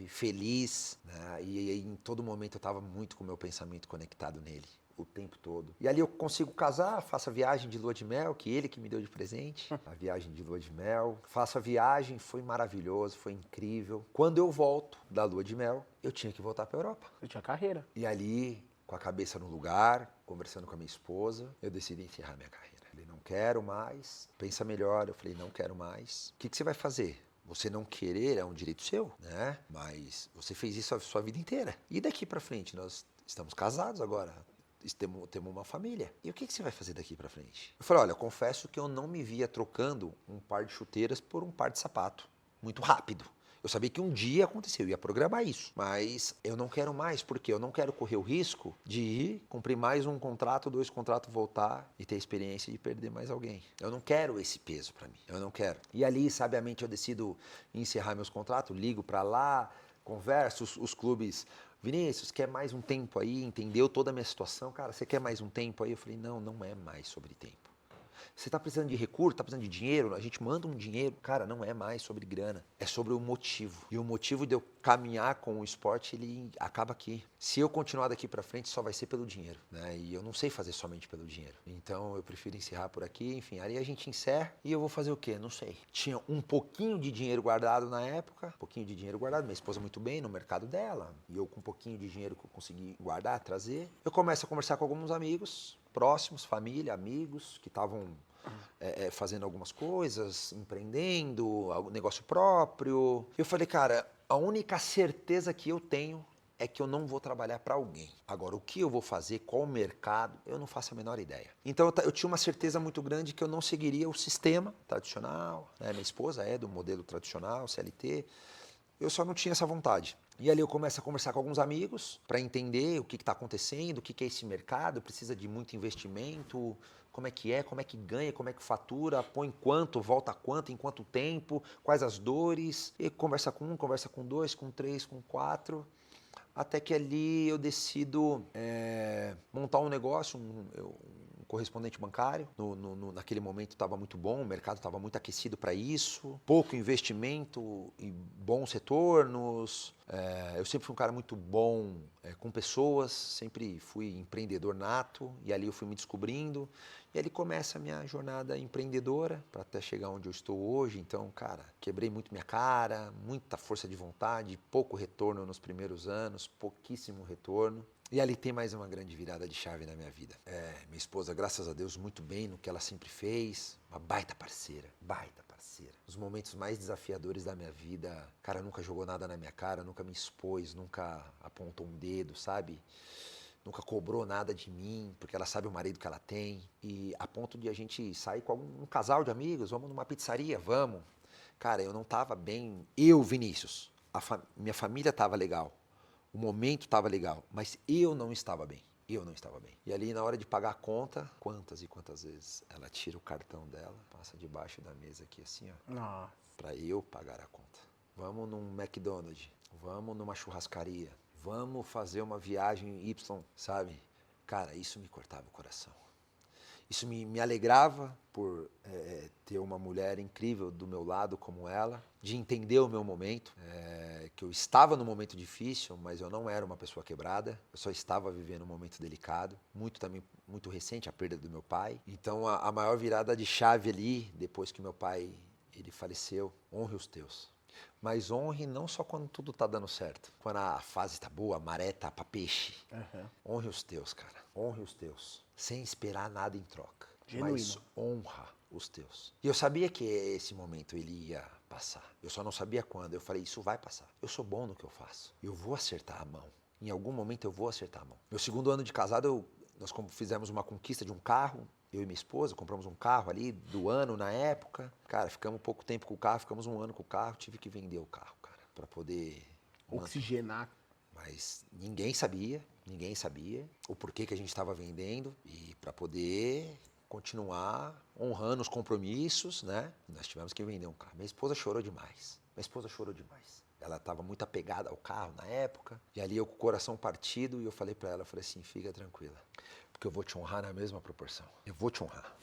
feliz, né? E em todo momento eu estava muito com o meu pensamento conectado nele. O tempo todo. E ali eu consigo casar, faço a viagem de lua de mel, que ele que me deu de presente, a viagem de lua de mel. Faço a viagem, foi maravilhoso, foi incrível. Quando eu volto da lua de mel, eu tinha que voltar para a Europa. Eu tinha carreira. E ali, com a cabeça no lugar, conversando com a minha esposa, eu decidi encerrar minha carreira. Eu falei, não quero mais, pensa melhor. Eu falei, não quero mais. O que você vai fazer? Você não querer é um direito seu, né? Mas você fez isso a sua vida inteira. E daqui para frente, nós estamos casados agora. Temos uma família. E o que você vai fazer daqui pra frente? Eu falei, olha, eu confesso que eu não me via trocando um par de chuteiras por um par de sapato. Muito rápido. Eu sabia que um dia aconteceu, eu ia programar isso. Mas eu não quero mais, porque eu não quero correr o risco de ir, cumprir mais um contrato, 2 contratos, voltar e ter a experiência de perder mais alguém. Eu não quero esse peso pra mim. Eu não quero. E ali, sabiamente, eu decido encerrar meus contratos, ligo pra lá, converso, os clubes... Vinícius, quer mais um tempo aí? Entendeu toda a minha situação? Cara, você quer mais um tempo aí? Eu falei, não é mais sobre tempo. Você está precisando de recurso, está precisando de dinheiro, a gente manda um dinheiro. Cara, não é mais sobre grana, é sobre o motivo. E o motivo de eu caminhar com o esporte, ele acaba aqui. Se eu continuar daqui para frente, só vai ser pelo dinheiro, né? E eu não sei fazer somente pelo dinheiro. Então eu prefiro encerrar por aqui, enfim. Aí a gente encerra e eu vou fazer o quê? Não sei. Tinha um pouquinho de dinheiro guardado na época, minha esposa muito bem no mercado dela, e eu com um pouquinho de dinheiro que eu consegui guardar, trazer. Eu começo a conversar com alguns amigos próximos, família, amigos, que estavam fazendo algumas coisas, empreendendo, negócio próprio. Eu falei, cara, a única certeza que eu tenho é que eu não vou trabalhar para alguém. Agora, o que eu vou fazer, qual o mercado, eu não faço a menor ideia. Então, eu tinha uma certeza muito grande que eu não seguiria o sistema tradicional, né? Minha esposa é do modelo tradicional, CLT. Eu só não tinha essa vontade. E ali eu começo a conversar com alguns amigos para entender o que está acontecendo, o que é esse mercado, precisa de muito investimento, como é, como é que ganha, como é que fatura, põe quanto, volta quanto, em quanto tempo, quais as dores. E conversa com um, conversa com dois, com três, com quatro, até que ali eu decido montar um negócio, um correspondente bancário. Naquele momento estava muito bom, o mercado estava muito aquecido para isso, pouco investimento e bons retornos. Eu sempre fui um cara muito bom com pessoas, sempre fui empreendedor nato, e ali eu fui me descobrindo. E ali começa a minha jornada empreendedora, para até chegar onde eu estou hoje. Então, cara, quebrei muito minha cara, muita força de vontade, pouco retorno nos primeiros anos, pouquíssimo retorno. E ali tem mais uma grande virada de chave na minha vida. Minha esposa, graças a Deus, muito bem no que ela sempre fez. Uma baita parceira, baita parceira. Os momentos mais desafiadores da minha vida, cara, nunca jogou nada na minha cara, nunca me expôs, nunca apontou um dedo, sabe? Nunca cobrou nada de mim, porque ela sabe o marido que ela tem. E a ponto de a gente sair com um casal de amigos, vamos numa pizzaria, vamos. Cara, eu não tava bem, Vinícius, minha família tava legal. O momento estava legal, mas eu não estava bem. E ali, na hora de pagar a conta, quantas e quantas vezes ela tira o cartão dela, passa debaixo da mesa aqui assim, ó, para eu pagar a conta. Vamos num McDonald's, vamos numa churrascaria, vamos fazer uma viagem Y, sabe? Cara, isso me cortava o coração. Isso me alegrava por ter uma mulher incrível do meu lado como ela, de entender o meu momento, que eu estava num momento difícil, mas eu não era uma pessoa quebrada, eu só estava vivendo um momento delicado, muito recente, a perda do meu pai. Então a maior virada de chave ali, depois que meu pai ele faleceu, honre os teus. Mas honre não só quando tudo tá dando certo, quando a fase tá boa, a maré tá pra peixe. Uhum. Honre os teus, cara, honre os teus, sem esperar nada em troca. Genuíno. Mas honra os teus. E eu sabia que esse momento ele ia passar. Eu só não sabia quando. Eu falei, isso vai passar. Eu sou bom no que eu faço. Eu vou acertar a mão. Em algum momento eu vou acertar a mão. Meu segundo ano de casado, nós fizemos uma conquista de um carro. Eu e minha esposa compramos um carro ali do ano na época. Cara, ficamos pouco tempo com o carro, ficamos um ano com o carro. Tive que vender o carro, cara, para poder oxigenar. Mas ninguém sabia o porquê que a gente estava vendendo e para poder continuar honrando os compromissos, né? Nós tivemos que vender um carro. Minha esposa chorou demais. Ela estava muito apegada ao carro na época. E ali eu com o coração partido e eu falei para ela, eu falei assim, fica tranquila, porque eu vou te honrar na mesma proporção. Eu vou te honrar.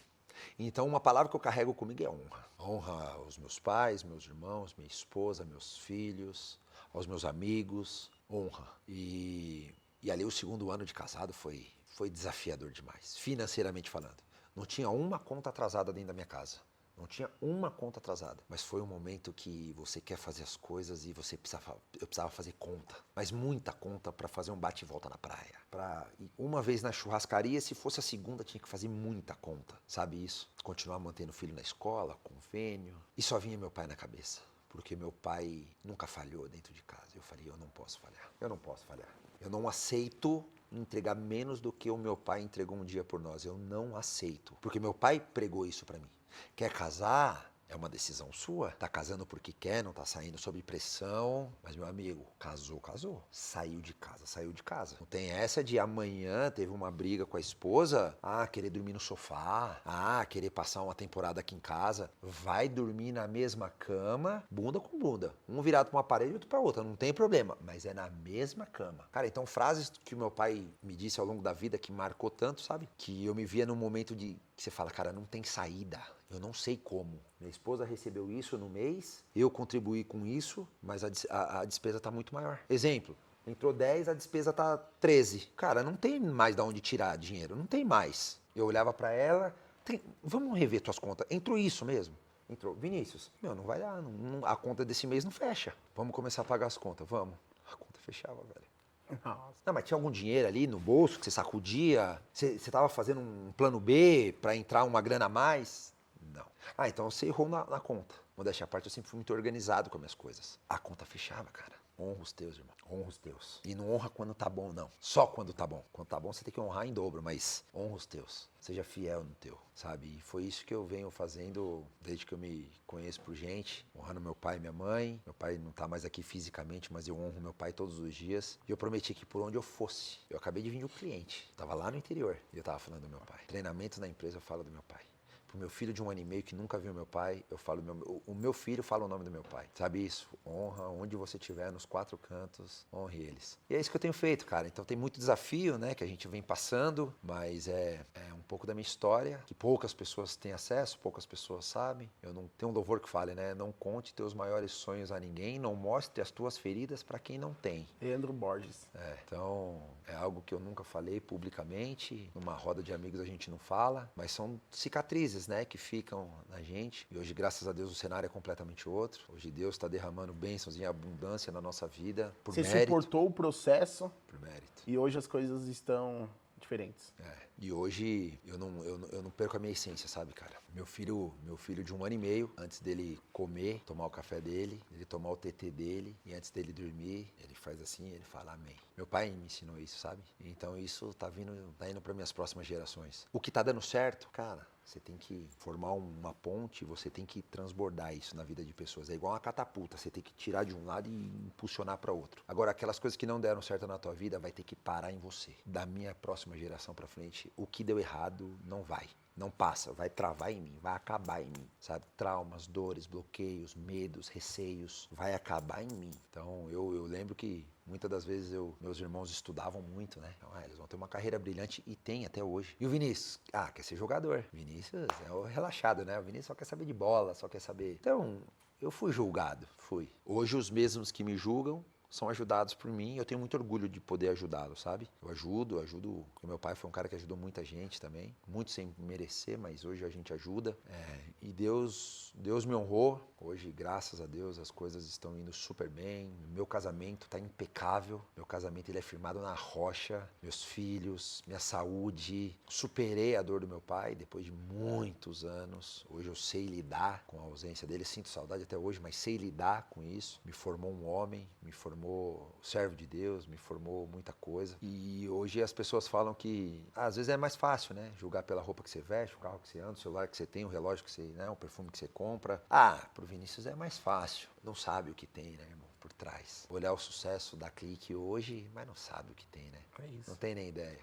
Então uma palavra que eu carrego comigo é honra. Honra aos meus pais, meus irmãos, minha esposa, meus filhos, aos meus amigos, honra. E ali o segundo ano de casado foi desafiador demais, financeiramente falando. Não tinha uma conta atrasada dentro da minha casa. Não tinha uma conta atrasada. Mas foi um momento que você quer fazer as coisas e eu precisava fazer conta. Mas muita conta para fazer um bate e volta na praia. Para ir uma vez na churrascaria, se fosse a segunda, tinha que fazer muita conta. Sabe isso? Continuar mantendo o filho na escola, convênio. E só vinha meu pai na cabeça. Porque meu pai nunca falhou dentro de casa. Eu falei, eu não posso falhar. Eu não aceito entregar menos do que o meu pai entregou um dia por nós. Eu não aceito. Porque meu pai pregou isso para mim. Quer casar? É uma decisão sua. Tá casando porque quer, não tá saindo sob pressão. Mas, meu amigo, casou. Saiu de casa. Não tem essa de amanhã teve uma briga com a esposa. Querer dormir no sofá. Querer passar uma temporada aqui em casa. Vai dormir na mesma cama, bunda com bunda. Um virado pra uma parede e outro pra outra. Não tem problema. Mas é na mesma cama. Cara, então frases que o meu pai me disse ao longo da vida que marcou tanto, sabe? Que eu me via num momento que você fala, cara, não tem saída. Eu não sei como. Minha esposa recebeu isso no mês, eu contribuí com isso, mas a despesa está muito maior. Exemplo, entrou 10, a despesa está 13. Cara, não tem mais de onde tirar dinheiro, não tem mais. Eu olhava para ela, vamos rever tuas contas. Entrou isso mesmo? Entrou. Vinícius, não vai dar, a conta desse mês não fecha. Vamos começar a pagar as contas, vamos. A conta fechava, velho. Nossa. Não, mas tinha algum dinheiro ali no bolso que você sacudia? Você estava fazendo um plano B para entrar uma grana a mais? Não. Então você errou na conta. Modéstia à parte, eu sempre fui muito organizado com as minhas coisas. A conta fechava, cara. Honra os teus, irmão. Honra os teus. E não honra quando tá bom, não. Só quando tá bom. Quando tá bom, você tem que honrar em dobro, mas honra os teus. Seja fiel no teu, sabe? E foi isso que eu venho fazendo desde que eu me conheço por gente. Honrando meu pai e minha mãe. Meu pai não tá mais aqui fisicamente, mas eu honro meu pai todos os dias. E eu prometi que por onde eu fosse, eu acabei de vir um cliente. Tava lá no interior e eu tava falando do meu pai. Treinamento na empresa, eu falo do meu pai. Pro meu filho de 1 ano e meio que nunca viu meu pai, eu falo, o meu filho fala o nome do meu pai. Sabe isso? Honra onde você estiver, nos 4 cantos, honre eles. E é isso que eu tenho feito, cara. Então tem muito desafio, né, que a gente vem passando, mas é um pouco da minha história, que poucas pessoas têm acesso, poucas pessoas sabem. Eu não tenho um louvor que fale, né, não conte teus maiores sonhos a ninguém, não mostre as tuas feridas para quem não tem. Leandro Borges. Então é algo que eu nunca falei publicamente, numa roda de amigos a gente não fala, mas são cicatrizes, né, que ficam na gente. E hoje, graças a Deus, o cenário é completamente outro. Hoje Deus está derramando bênçãos em abundância na nossa vida, por Você mérito. suportou o processo. Por mérito. E hoje as coisas estão diferentes. E hoje eu não perco a minha essência, sabe, cara? Meu filho de 1 ano e meio, antes dele comer, tomar o café dele, ele tomar o TT dele, e antes dele dormir, ele faz assim, ele fala amém. Meu pai me ensinou isso, sabe? Então isso tá indo para minhas próximas gerações. O que tá dando certo, cara, você tem que formar uma ponte, você tem que transbordar isso na vida de pessoas. É igual uma catapulta, você tem que tirar de um lado e impulsionar para outro. Agora, aquelas coisas que não deram certo na tua vida, vai ter que parar em você. Da minha próxima geração para frente, o que deu errado não vai. não passa, vai travar em mim, vai acabar em mim, sabe? Traumas, dores, bloqueios, medos, receios, vai acabar em mim. Então eu lembro que muitas das vezes meus irmãos estudavam muito, né? Então, eles vão ter uma carreira brilhante e tem até hoje. E o Vinícius? Quer ser jogador. Vinícius é o relaxado, né? O Vinícius só quer saber de bola, só quer saber... Então, eu fui julgado, fui. Hoje os mesmos que me julgam são ajudados por mim e eu tenho muito orgulho de poder ajudá-los, sabe? Eu ajudo. O meu pai foi um cara que ajudou muita gente também, muito sem merecer, mas hoje a gente ajuda. E Deus me honrou. Hoje, graças a Deus, as coisas estão indo super bem. Meu casamento está impecável. Meu casamento ele é firmado na rocha. Meus filhos, minha saúde. Superei a dor do meu pai depois de muitos anos. Hoje eu sei lidar com a ausência dele. Sinto saudade até hoje, mas sei lidar com isso. Me formou um homem, me formou servo de Deus, me formou muita coisa. E hoje as pessoas falam que às vezes é mais fácil, né? Julgar pela roupa que você veste, o carro que você anda, o celular que você tem, o relógio que você, né? O perfume que você compra. Pro Vinícius é mais fácil. Não sabe o que tem, né, irmão? Por trás. Olhar o sucesso da Clique hoje, mas não sabe o que tem, né? É isso. Não tem nem ideia.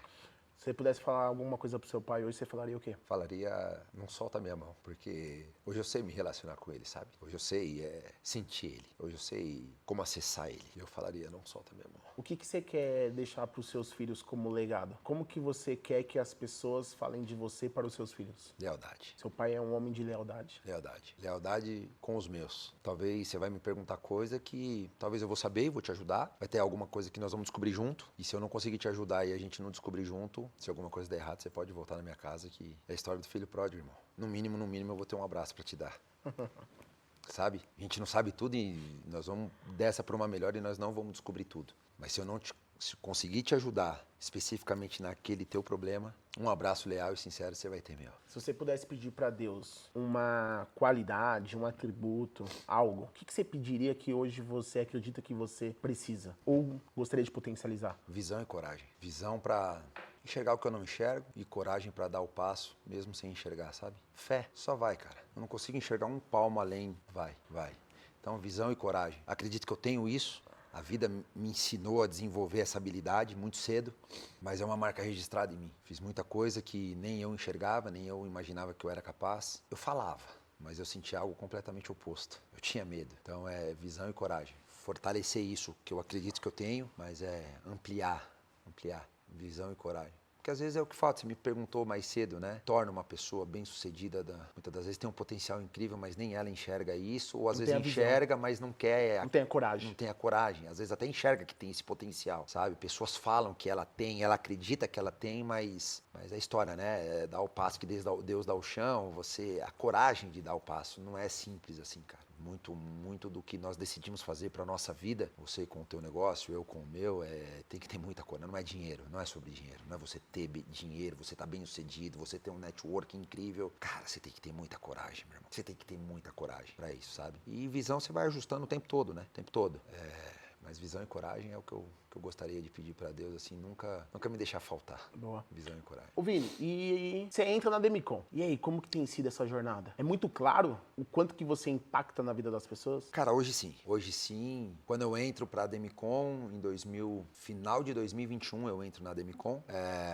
Se você pudesse falar alguma coisa pro seu pai hoje, você falaria o quê? Falaria, não solta a minha mão, porque hoje eu sei me relacionar com ele, sabe? Hoje eu sei sentir ele, hoje eu sei como acessar ele. Eu falaria, não solta a minha mão. O que você quer deixar pros seus filhos como legado? Como que você quer que as pessoas falem de você para os seus filhos? Lealdade. Seu pai é um homem de lealdade. Lealdade. Lealdade com os meus. Talvez você vai me perguntar coisa que talvez eu vou saber e vou te ajudar. Vai ter alguma coisa que nós vamos descobrir junto. E se eu não conseguir te ajudar e a gente não descobrir junto, se alguma coisa der errado, você pode voltar na minha casa, que é a história do filho pródigo, irmão. No mínimo, eu vou ter um abraço pra te dar. Sabe? A gente não sabe tudo e nós vamos dessa pra uma melhor e nós não vamos descobrir tudo. Mas se eu não se conseguir te ajudar especificamente naquele teu problema, um abraço leal e sincero você vai ter, meu. Se você pudesse pedir pra Deus uma qualidade, um atributo, algo, o que você pediria que hoje você acredita que você precisa? Ou gostaria de potencializar? Visão e coragem. Visão pra enxergar o que eu não enxergo e coragem pra dar o passo, mesmo sem enxergar, sabe? Fé, só vai, cara. Eu não consigo enxergar um palmo além, vai. Então, visão e coragem. Acredito que eu tenho isso. A vida me ensinou a desenvolver essa habilidade muito cedo, mas é uma marca registrada em mim. Fiz muita coisa que nem eu enxergava, nem eu imaginava que eu era capaz. Eu falava, mas eu sentia algo completamente oposto. Eu tinha medo. Então, é visão e coragem. Fortalecer isso que eu acredito que eu tenho, mas é ampliar. Visão e coragem. Porque às vezes é o que falta, você me perguntou mais cedo, né? Torna uma pessoa bem-sucedida, muitas das vezes tem um potencial incrível, mas nem ela enxerga isso, ou às vezes enxerga, mas não quer... Não tem a coragem. Não tem a coragem, às vezes até enxerga que tem esse potencial, sabe? Pessoas falam que ela tem, ela acredita que ela tem, mas é a história, né? É dar o passo que Deus dá o chão, a coragem de dar o passo, não é simples assim, cara. Muito do que nós decidimos fazer para nossa vida, você com o teu negócio, eu com o meu, tem que ter muita coragem. Não é dinheiro, não é sobre dinheiro. Não é você ter dinheiro, você tá bem sucedido, você ter um network incrível. Cara, você tem que ter muita coragem, meu irmão. Você tem que ter muita coragem para isso, sabe? E visão você vai ajustando o tempo todo, né? O tempo todo. Mas visão e coragem é o que eu gostaria de pedir para Deus, assim, nunca me deixar faltar. Boa. Visão e coragem. Ô Vini, e você entra na Demicon. E aí, como que tem sido essa jornada? É muito claro o quanto que você impacta na vida das pessoas? Cara, hoje sim. Hoje sim. Quando eu entro para a Demicon, final de 2021, eu entro na Demicon,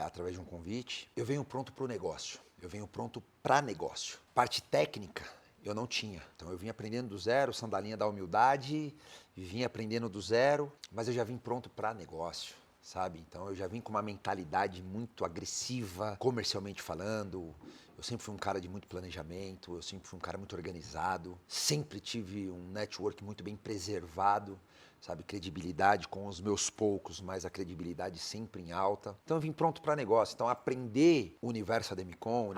através de um convite. Eu venho pronto pro negócio. Eu venho pronto para negócio. Parte técnica, eu não tinha. Então eu vim aprendendo do zero, sandalinha da humildade, vim aprendendo do zero, mas eu já vim pronto para negócio, sabe? Então eu já vim com uma mentalidade muito agressiva, comercialmente falando. Eu sempre fui um cara de muito planejamento, eu sempre fui um cara muito organizado, sempre tive um network muito bem preservado, sabe, credibilidade com os meus poucos, mas a credibilidade sempre em alta. Então eu vim pronto para negócio. Então aprender o universo Demicon,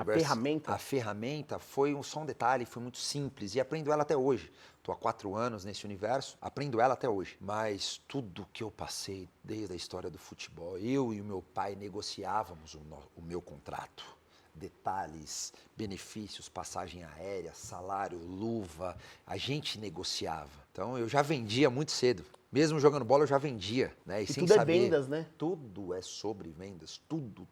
a ferramenta foi só um detalhe, foi muito simples e aprendo ela até hoje. Estou há 4 anos nesse universo, aprendo ela até hoje. Mas tudo que eu passei desde a história do futebol, eu e o meu pai negociávamos o meu contrato. Detalhes, benefícios, passagem aérea, salário, luva, a gente negociava. Então eu já vendia muito cedo. Mesmo jogando bola eu já vendia, né? E sem tudo saber. É vendas, né? Tudo é sobre vendas, tudo.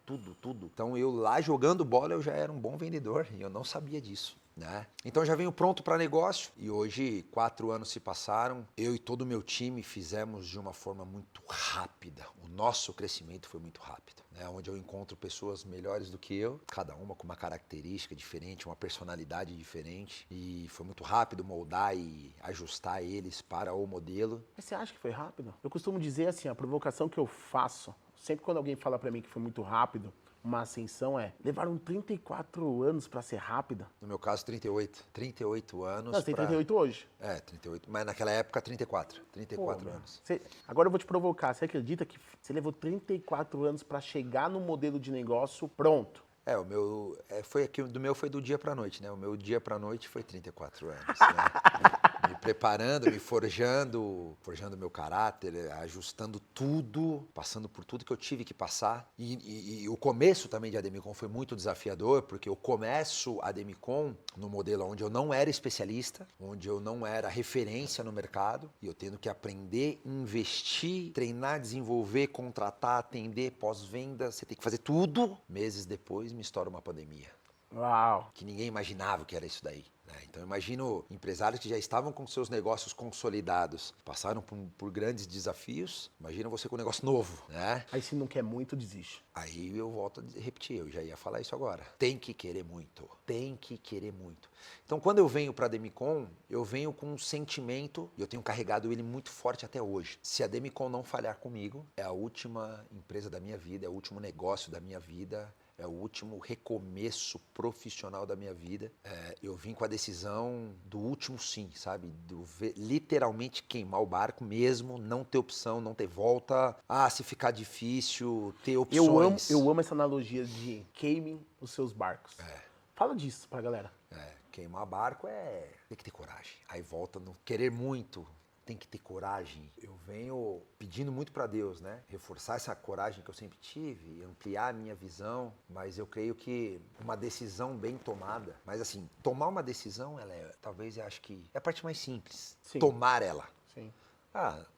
Então eu lá jogando bola eu já era um bom vendedor e eu não sabia disso. né? Então já venho pronto para negócio e hoje 4 anos se passaram. Eu e todo o meu time fizemos de uma forma muito rápida. O nosso crescimento foi muito rápido, né? Onde eu encontro pessoas melhores do que eu, cada uma com uma característica diferente, uma personalidade diferente, e foi muito rápido moldar e ajustar eles para o modelo. Mas você acha que foi rápido? Eu costumo dizer assim, a provocação que eu faço, sempre quando alguém fala pra mim que foi muito rápido, uma ascensão levaram 34 anos pra ser rápida. No meu caso, 38. 38 anos. Não, você tem 38 hoje. 38. Mas naquela época, 34. 34 anos. Agora eu vou te provocar. Você acredita que você levou 34 anos pra chegar no modelo de negócio pronto? O meu. Foi aqui, do meu foi do dia pra noite, né? O meu dia pra noite foi 34 anos. Né? Me preparando, me forjando meu caráter, ajustando tudo, passando por tudo que eu tive que passar. E o começo também de Ademicon foi muito desafiador, porque eu começo a Ademicon no modelo onde eu não era especialista, onde eu não era referência no mercado, e eu tendo que aprender, investir, treinar, desenvolver, contratar, atender, pós-venda, você tem que fazer tudo. Meses depois me estoura uma pandemia. Uau! Que ninguém imaginava que era isso daí. Então eu imagino empresários que já estavam com seus negócios consolidados, passaram por grandes desafios, imagina você com um negócio novo, né? Aí se não quer muito, desiste. Aí eu volto a repetir, eu já ia falar isso agora. Tem que querer muito, tem que querer muito. Então quando eu venho para a Ademicon, eu venho com um sentimento, e eu tenho carregado ele muito forte até hoje. Se a Ademicon não falhar comigo, é a última empresa da minha vida, é o último negócio da minha vida, é o último recomeço profissional da minha vida. Eu vim com a decisão do último sim, sabe? Literalmente queimar o barco mesmo, não ter opção, não ter volta. Se ficar difícil, ter opções. Eu amo essa analogia de queimem os seus barcos. Fala disso pra galera. Queimar barco tem que ter coragem. Aí volta no querer muito. Tem que ter coragem. Eu venho pedindo muito para Deus, né? Reforçar essa coragem que eu sempre tive, ampliar a minha visão, mas eu creio que uma decisão bem tomada, mas assim, tomar uma decisão, talvez eu acho que é a parte mais simples. Sim. Tomar ela. Sim.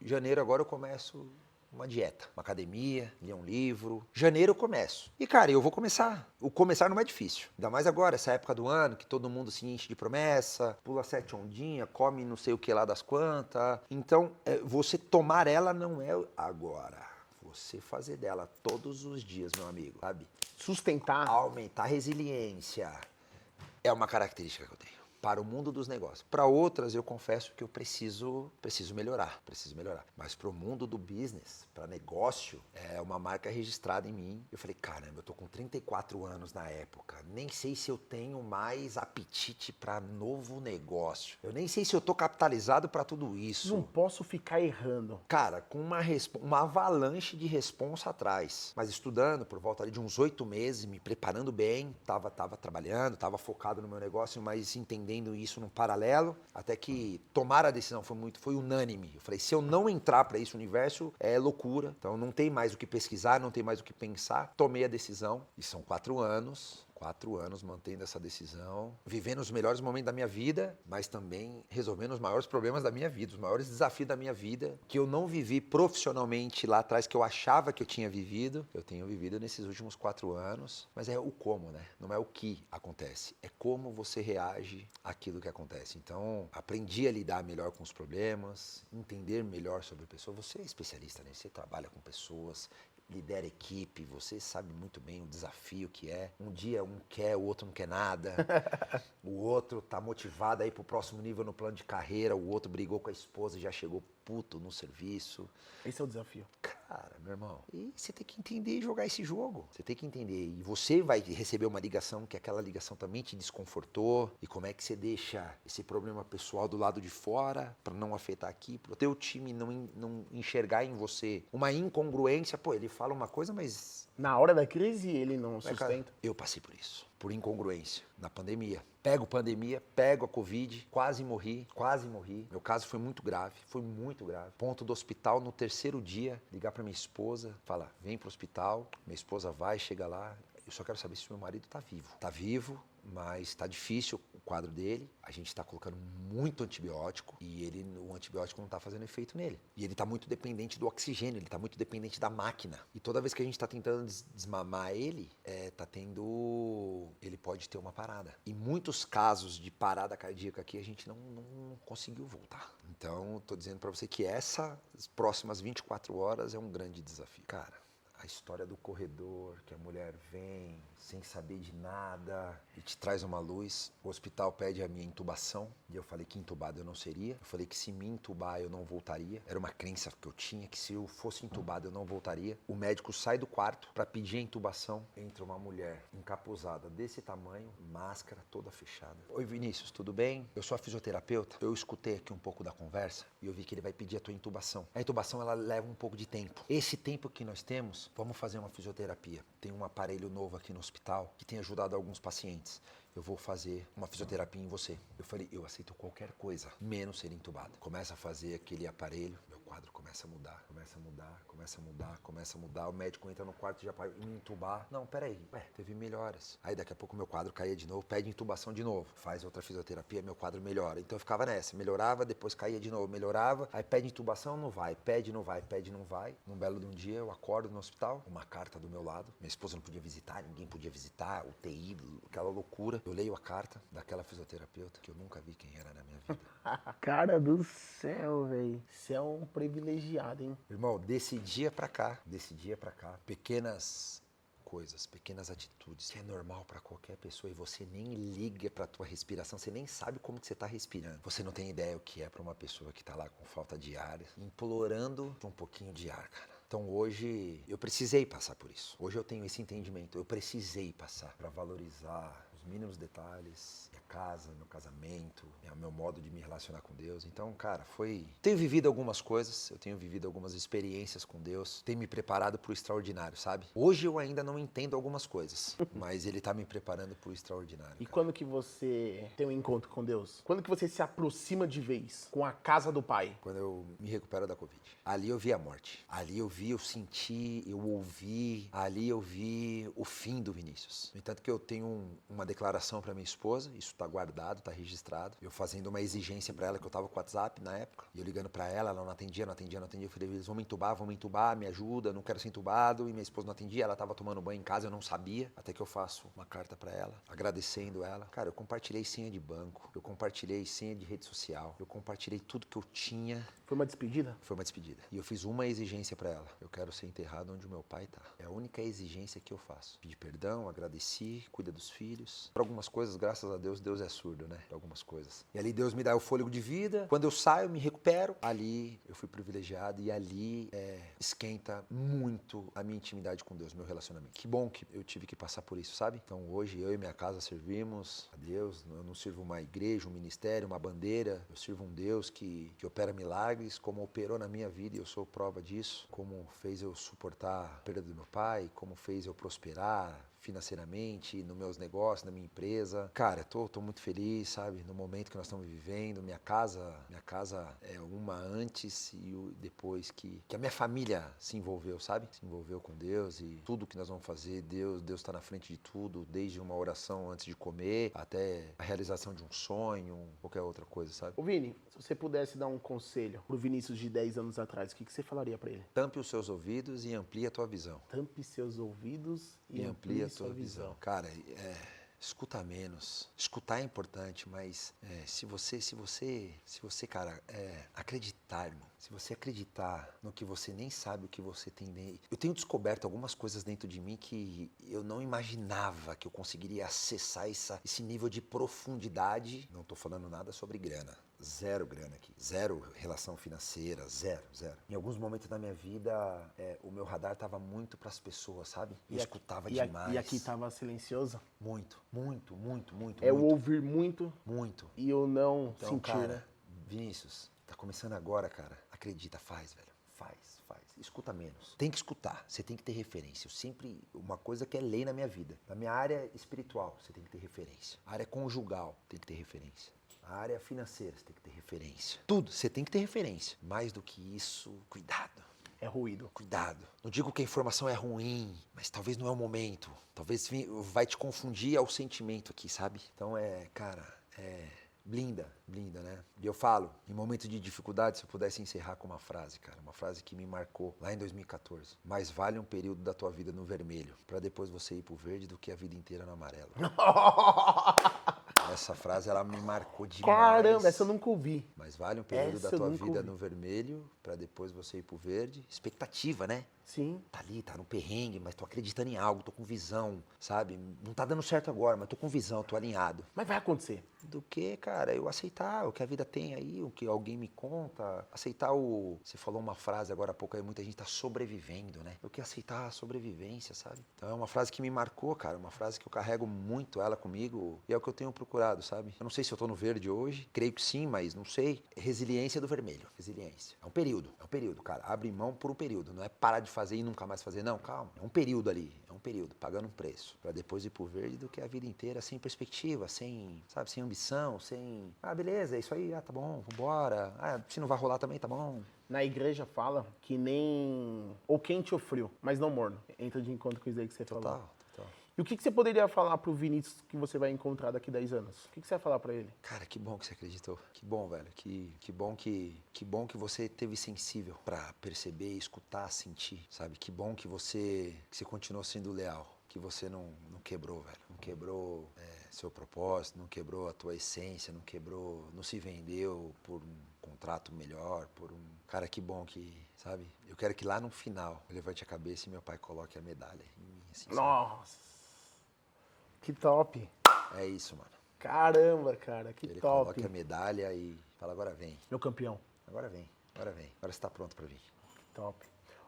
Em janeiro agora eu começo uma dieta, uma academia, ler um livro. Janeiro eu começo. E, cara, eu vou começar. O começar não é difícil. Ainda mais agora, essa época do ano, que todo mundo se enche de promessa, pula 7 ondinhas, come não sei o que lá das quantas. Então, você tomar ela não é agora. Você fazer dela todos os dias, meu amigo, sabe? Sustentar. Aumentar a resiliência. É uma característica que eu tenho. Para o mundo dos negócios. Para outras, eu confesso que eu preciso melhorar. Mas para o mundo do business, para negócio, é uma marca registrada em mim. Eu falei, caramba, eu tô com 34 anos na época. Nem sei se eu tenho mais apetite para novo negócio. Eu nem sei se eu tô capitalizado para tudo isso. Não posso ficar errando. Cara, com uma avalanche de responsa atrás. Mas estudando por volta ali de uns 8 meses, me preparando bem. Tava trabalhando, tava focado no meu negócio, mas entendendo isso num paralelo, até que tomar a decisão foi unânime. Eu falei, se eu não entrar para esse universo, é loucura. Então não tem mais o que pesquisar, não tem mais o que pensar. Tomei a decisão e são 4 anos. 4 anos mantendo essa decisão, vivendo os melhores momentos da minha vida, mas também resolvendo os maiores problemas da minha vida, os maiores desafios da minha vida, que eu não vivi profissionalmente lá atrás, que eu achava que eu tinha vivido. Eu tenho vivido nesses últimos 4 anos, mas é o como, né? Não é o que acontece, é como você reage àquilo que acontece. Então, aprendi a lidar melhor com os problemas, entender melhor sobre pessoas. Você é especialista, né? Você trabalha com pessoas, lidera equipe, você sabe muito bem o desafio que é. Um dia um quer, o outro não quer nada. O outro tá motivado a ir pro próximo nível no plano de carreira, o outro brigou com a esposa e já chegou puto no serviço. Esse é o desafio. Cara, meu irmão, e você tem que entender e jogar esse jogo. Você tem que entender. E você vai receber uma ligação que aquela ligação também te desconfortou. E como é que você deixa esse problema pessoal do lado de fora para não afetar aqui, para o teu time não enxergar em você uma incongruência. Pô, ele fala uma coisa, mas... Na hora da crise, ele não Cara, sustenta. eu passei por isso, por incongruência, na pandemia. Pego pandemia, pego a Covid, quase morri. Meu caso foi muito grave. Ponto do hospital, no 3º dia, ligar pra minha esposa, falar, vem pro hospital. Minha esposa vai, chega lá. Eu só quero saber se meu marido tá vivo. Tá vivo, mas tá difícil. quadro dele, a gente está colocando muito antibiótico e o antibiótico não está fazendo efeito nele. E ele está muito dependente do oxigênio, ele está muito dependente da máquina. E toda vez que a gente está tentando desmamar ele, ele pode ter uma parada. Em muitos casos de parada cardíaca aqui, a gente não conseguiu voltar. Então, estou dizendo para você que essas próximas 24 horas é um grande desafio. Cara, a história do corredor, que a mulher vem sem saber de nada e te traz uma luz. O hospital pede a minha intubação e eu falei que entubado eu não seria. Eu falei que se me intubar eu não voltaria. Era uma crença que eu tinha que se eu fosse entubado eu não voltaria. O médico sai do quarto para pedir a intubação. Entra uma mulher encapuzada desse tamanho, máscara toda fechada. Oi Vinícius, tudo bem? Eu sou a fisioterapeuta. Eu escutei aqui um pouco da conversa e eu vi que ele vai pedir a tua intubação. A intubação ela leva um pouco de tempo. Esse tempo que nós temos, vamos fazer uma fisioterapia. Tem um aparelho novo aqui no hospital que tem ajudado alguns pacientes. Eu vou fazer uma fisioterapia em você. Eu falei, eu aceito qualquer coisa, menos ser entubado. Começa a fazer aquele aparelho, meu quadro começa a mudar, começa a mudar, começa a mudar, começa a mudar. O médico entra no quarto e já vai me intubar. Não, peraí, teve melhoras. Aí daqui a pouco meu quadro caía de novo, pede intubação de novo. Faz outra fisioterapia, meu quadro melhora. Então eu ficava nessa, melhorava, depois caía de novo, melhorava. Aí pede intubação, não vai, pede, não vai, pede, não vai. Num belo de um dia eu acordo no hospital, uma carta do meu lado. Minha esposa não podia visitar, ninguém podia visitar, UTI, aquela loucura. Eu leio a carta daquela fisioterapeuta que eu nunca vi quem era na minha vida. Cara do céu, velho. Você é um privilegiado, hein? Irmão, desse dia pra cá, pequenas coisas, pequenas atitudes, que é normal pra qualquer pessoa e você nem liga pra tua respiração, você nem sabe como que você tá respirando. Você não tem ideia o que é pra uma pessoa que tá lá com falta de ar, implorando por um pouquinho de ar, cara. Então hoje eu precisei passar por isso. Hoje eu tenho esse entendimento. Eu precisei passar para valorizar os mínimos detalhes, minha casa, meu casamento, meu modo de me relacionar com Deus. Então, cara, tenho vivido algumas coisas, eu tenho vivido algumas experiências com Deus, tem me preparado para o extraordinário, sabe? Hoje eu ainda não entendo algumas coisas, mas Ele tá me preparando para o extraordinário. E cara. quando que você tem um encontro com Deus? Quando que você se aproxima de vez com a casa do Pai? Quando eu me recupero da Covid. Ali eu vi a morte. Ali eu vi, eu senti, eu ouvi. Ali eu vi o fim do Vinícius. No entanto que eu tenho uma declaração para minha esposa, isso tá guardado, tá registrado. Eu fazendo uma exigência para ela, que eu tava com o WhatsApp na época. E eu ligando para ela, ela não atendia. Eu falei, eles vão me entubar, me ajuda, não quero ser entubado. E minha esposa não atendia, ela tava tomando banho em casa, eu não sabia. Até que eu faço uma carta para ela, agradecendo ela. Cara, eu compartilhei senha de banco, eu compartilhei senha de rede social, eu compartilhei tudo que eu tinha. Foi uma despedida? Foi uma despedida. E eu fiz uma exigência para ela. Eu quero ser enterrado onde o meu pai tá. É a única exigência que eu faço. Pedi perdão, agradeci, cuida dos filhos. Para algumas coisas, graças a Deus, Deus é surdo, né? Para algumas coisas. E ali Deus me dá o fôlego de vida. Quando eu saio, me recupero. Ali eu fui privilegiado e ali esquenta muito a minha intimidade com Deus, meu relacionamento. Que bom que eu tive que passar por isso, sabe? Então hoje eu e minha casa servimos a Deus. Eu não sirvo uma igreja, um ministério, uma bandeira. Eu sirvo um Deus que opera milagres, como operou na minha vida e eu sou prova disso. Como fez eu suportar a perda do meu pai, como fez eu prosperar financeiramente, nos meus negócios, na minha empresa. Cara, tô muito feliz, sabe? No momento que nós estamos vivendo, minha casa é uma antes e depois que a minha família se envolveu, sabe? Se envolveu com Deus e tudo que nós vamos fazer, Deus tá na frente de tudo, desde uma oração antes de comer, até a realização de um sonho, qualquer outra coisa, sabe? Ô Vini, se você pudesse dar um conselho pro Vinícius de 10 anos atrás, o que você falaria pra ele? Tampe os seus ouvidos e amplie a tua visão. Tampe seus ouvidos e amplie a sua visão. Cara, escuta menos. Escutar é importante, mas se você, cara, acreditar, irmão. Se você acreditar no que você nem sabe o que você tem dentro. Eu tenho descoberto algumas coisas dentro de mim que eu não imaginava que eu conseguiria acessar esse nível de profundidade. Não tô falando nada sobre grana. Zero grana aqui. Zero relação financeira. Zero. Em alguns momentos da minha vida, o meu radar tava muito pras pessoas, sabe? Eu escutava demais. E aqui tava silencioso? Muito. É o ouvir muito. Muito. E o não Então, sentir, cara, né? Vinícius, tá começando agora, cara. Acredita, faz, velho. Faz. Escuta menos. Tem que escutar, você tem que ter referência. Uma coisa que é lei na minha vida. Na minha área espiritual, você tem que ter referência. A área conjugal, tem que ter referência. A área financeira, você tem que ter referência. Tudo, você tem que ter referência. Mais do que isso, cuidado. É ruído. Cuidado. Não digo que a informação é ruim, mas talvez não é o momento. Talvez vai te confundir ao sentimento aqui, sabe? Então cara, blinda, né? E eu falo, em momentos de dificuldade, se eu pudesse encerrar com uma frase, cara, uma frase que me marcou lá em 2014. Mais vale um período da tua vida no vermelho, pra depois você ir pro verde, do que a vida inteira no amarelo. Essa frase, ela me marcou demais. Caramba, essa eu nunca ouvi. Mas vale um período Essa da eu tua nunca vida ouvi. no vermelho, pra depois você ir pro verde. Expectativa, né? Sim. Tá ali, tá no perrengue, mas tô acreditando em algo, tô com visão, sabe? Não tá dando certo agora, mas tô com visão, tô alinhado. Mas vai acontecer. Do que, cara, eu aceitar o que a vida tem aí, o que alguém me conta, aceitar o... Você falou uma frase agora há pouco aí, muita gente tá sobrevivendo, né? Eu que aceitar a sobrevivência, sabe? Então é uma frase que me marcou, cara, uma frase que eu carrego muito ela comigo e é o que eu tenho procurado, sabe? Eu não sei se eu tô no verde hoje, creio que sim, mas não sei. Resiliência do vermelho, resiliência. É um período, cara. Abre mão por um período, não é parar de fazer e nunca mais fazer, não, calma. É um período ali, pagando um preço, pra depois ir pro verde, do que a vida inteira sem perspectiva, sem, sabe, sem ambição, sem... Ah, beleza, é isso aí, tá bom, vambora. Ah, se não vai rolar também, tá bom. Na igreja fala que nem ou quente ou frio, mas não morno. Entra de encontro com isso aí que você falou. Total. E o que você poderia falar pro Vinícius que você vai encontrar daqui 10 anos? O que você vai falar pra ele? Cara, que bom que você acreditou. Que bom, velho. Que bom que você teve sensível pra perceber, escutar, sentir, sabe? Que bom que você continuou sendo leal. Que você não quebrou, velho. Não quebrou seu propósito, não quebrou a tua essência, não se vendeu por um contrato melhor, por um... Cara, que bom que, sabe? Eu quero que lá no final eu levante a cabeça e meu pai coloque a medalha em mim, assim, sabe? Nossa, que top. É isso, mano. Caramba, cara, que Ele top. coloque a medalha e fala, agora vem. Meu campeão. Agora vem. Agora você tá pronto pra vir. Top.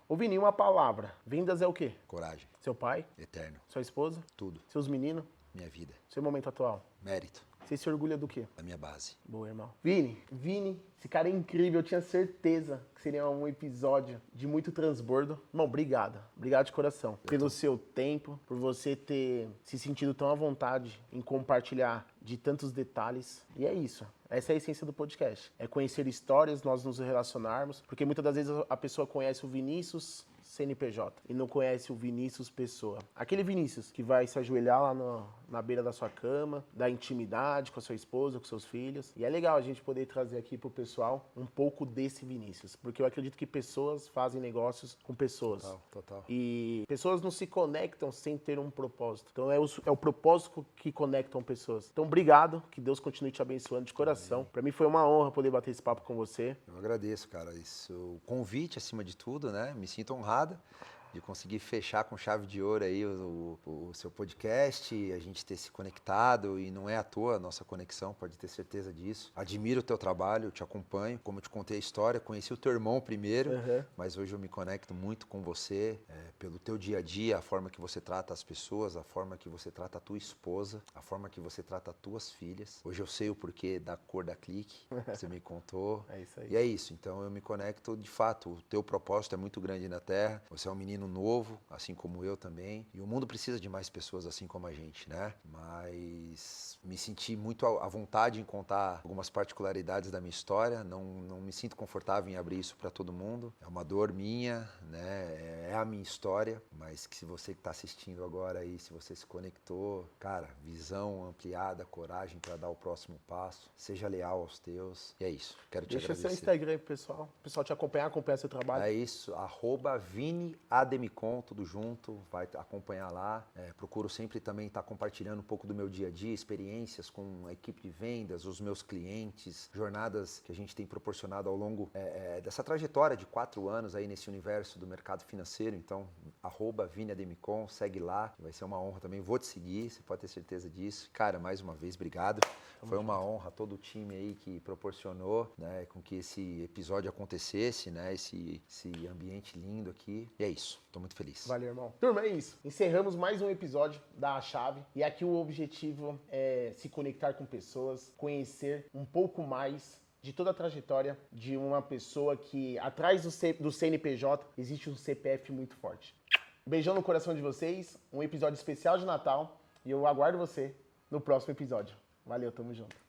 Ô Vini, uma palavra. Vendas é o quê? Coragem. Seu pai? Eterno. Sua esposa? Tudo. Seus meninos? Minha vida. Seu momento atual? Mérito. Você se orgulha do quê? Da minha base. Boa, irmão. Vini, esse cara é incrível. Eu tinha certeza que seria um episódio de muito transbordo. Irmão, obrigado. Obrigado de coração. Pelo seu tempo, por você ter se sentido tão à vontade em compartilhar de tantos detalhes. E é isso. Essa é a essência do podcast. É conhecer histórias, nós nos relacionarmos. Porque muitas das vezes a pessoa conhece o Vinícius CNPJ e não conhece o Vinícius Pessoa. Aquele Vinícius que vai se ajoelhar lá na beira da sua cama, da intimidade com a sua esposa, com seus filhos. E é legal a gente poder trazer aqui pro pessoal um pouco desse Vinícius, porque eu acredito que pessoas fazem negócios com pessoas. Total. E pessoas não se conectam sem ter um propósito. Então é o propósito que conectam pessoas. Então obrigado, que Deus continue te abençoando de coração. Para mim foi uma honra poder bater esse papo com você. Eu agradeço, cara. Isso, o convite acima de tudo, né? Me sinto honrado de conseguir fechar com chave de ouro aí o seu podcast, a gente ter se conectado, e não é à toa a nossa conexão, pode ter certeza disso. Admiro o teu trabalho, te acompanho, como eu te contei a história, conheci o teu irmão primeiro, mas hoje eu me conecto muito com você, pelo teu dia a dia, a forma que você trata as pessoas, a forma que você trata a tua esposa, a forma que você trata as tuas filhas. Hoje eu sei o porquê da cor da clique, você me contou. É isso aí. E é isso, então eu me conecto, de fato, o teu propósito é muito grande na Terra, você é um menino novo, assim como eu também, e o mundo precisa de mais pessoas assim como a gente, né? Mas me senti muito à vontade em contar algumas particularidades da minha história, não me sinto confortável em abrir isso para todo mundo, é uma dor minha, né? É a minha história, mas que se você que está assistindo agora aí, se você se conectou, cara, visão ampliada, coragem para dar o próximo passo, seja leal aos teus, e é isso, quero te Deixa agradecer. seu Instagram aí, pessoal. O pessoal te acompanhar seu trabalho. É isso, @Vini Ademicon, tudo junto, vai acompanhar lá. Procuro sempre também estar compartilhando um pouco do meu dia a dia, experiências com a equipe de vendas, os meus clientes, jornadas que a gente tem proporcionado ao longo dessa trajetória de 4 anos aí nesse universo do mercado financeiro. Então, @Vini Ademicon, segue lá, vai ser uma honra também, vou te seguir, você pode ter certeza disso. Cara, mais uma vez, obrigado. Foi uma honra todo o time aí que proporcionou, né, com que esse episódio acontecesse, né, esse ambiente lindo aqui. E é isso, tô muito feliz. Valeu, irmão. Turma, é isso. Encerramos mais um episódio da A Chave. E aqui o objetivo é se conectar com pessoas, conhecer um pouco mais de toda a trajetória de uma pessoa que, atrás do CNPJ, existe um CPF muito forte. Beijão no coração de vocês, um episódio especial de Natal, e eu aguardo você no próximo episódio. Valeu, tamo junto.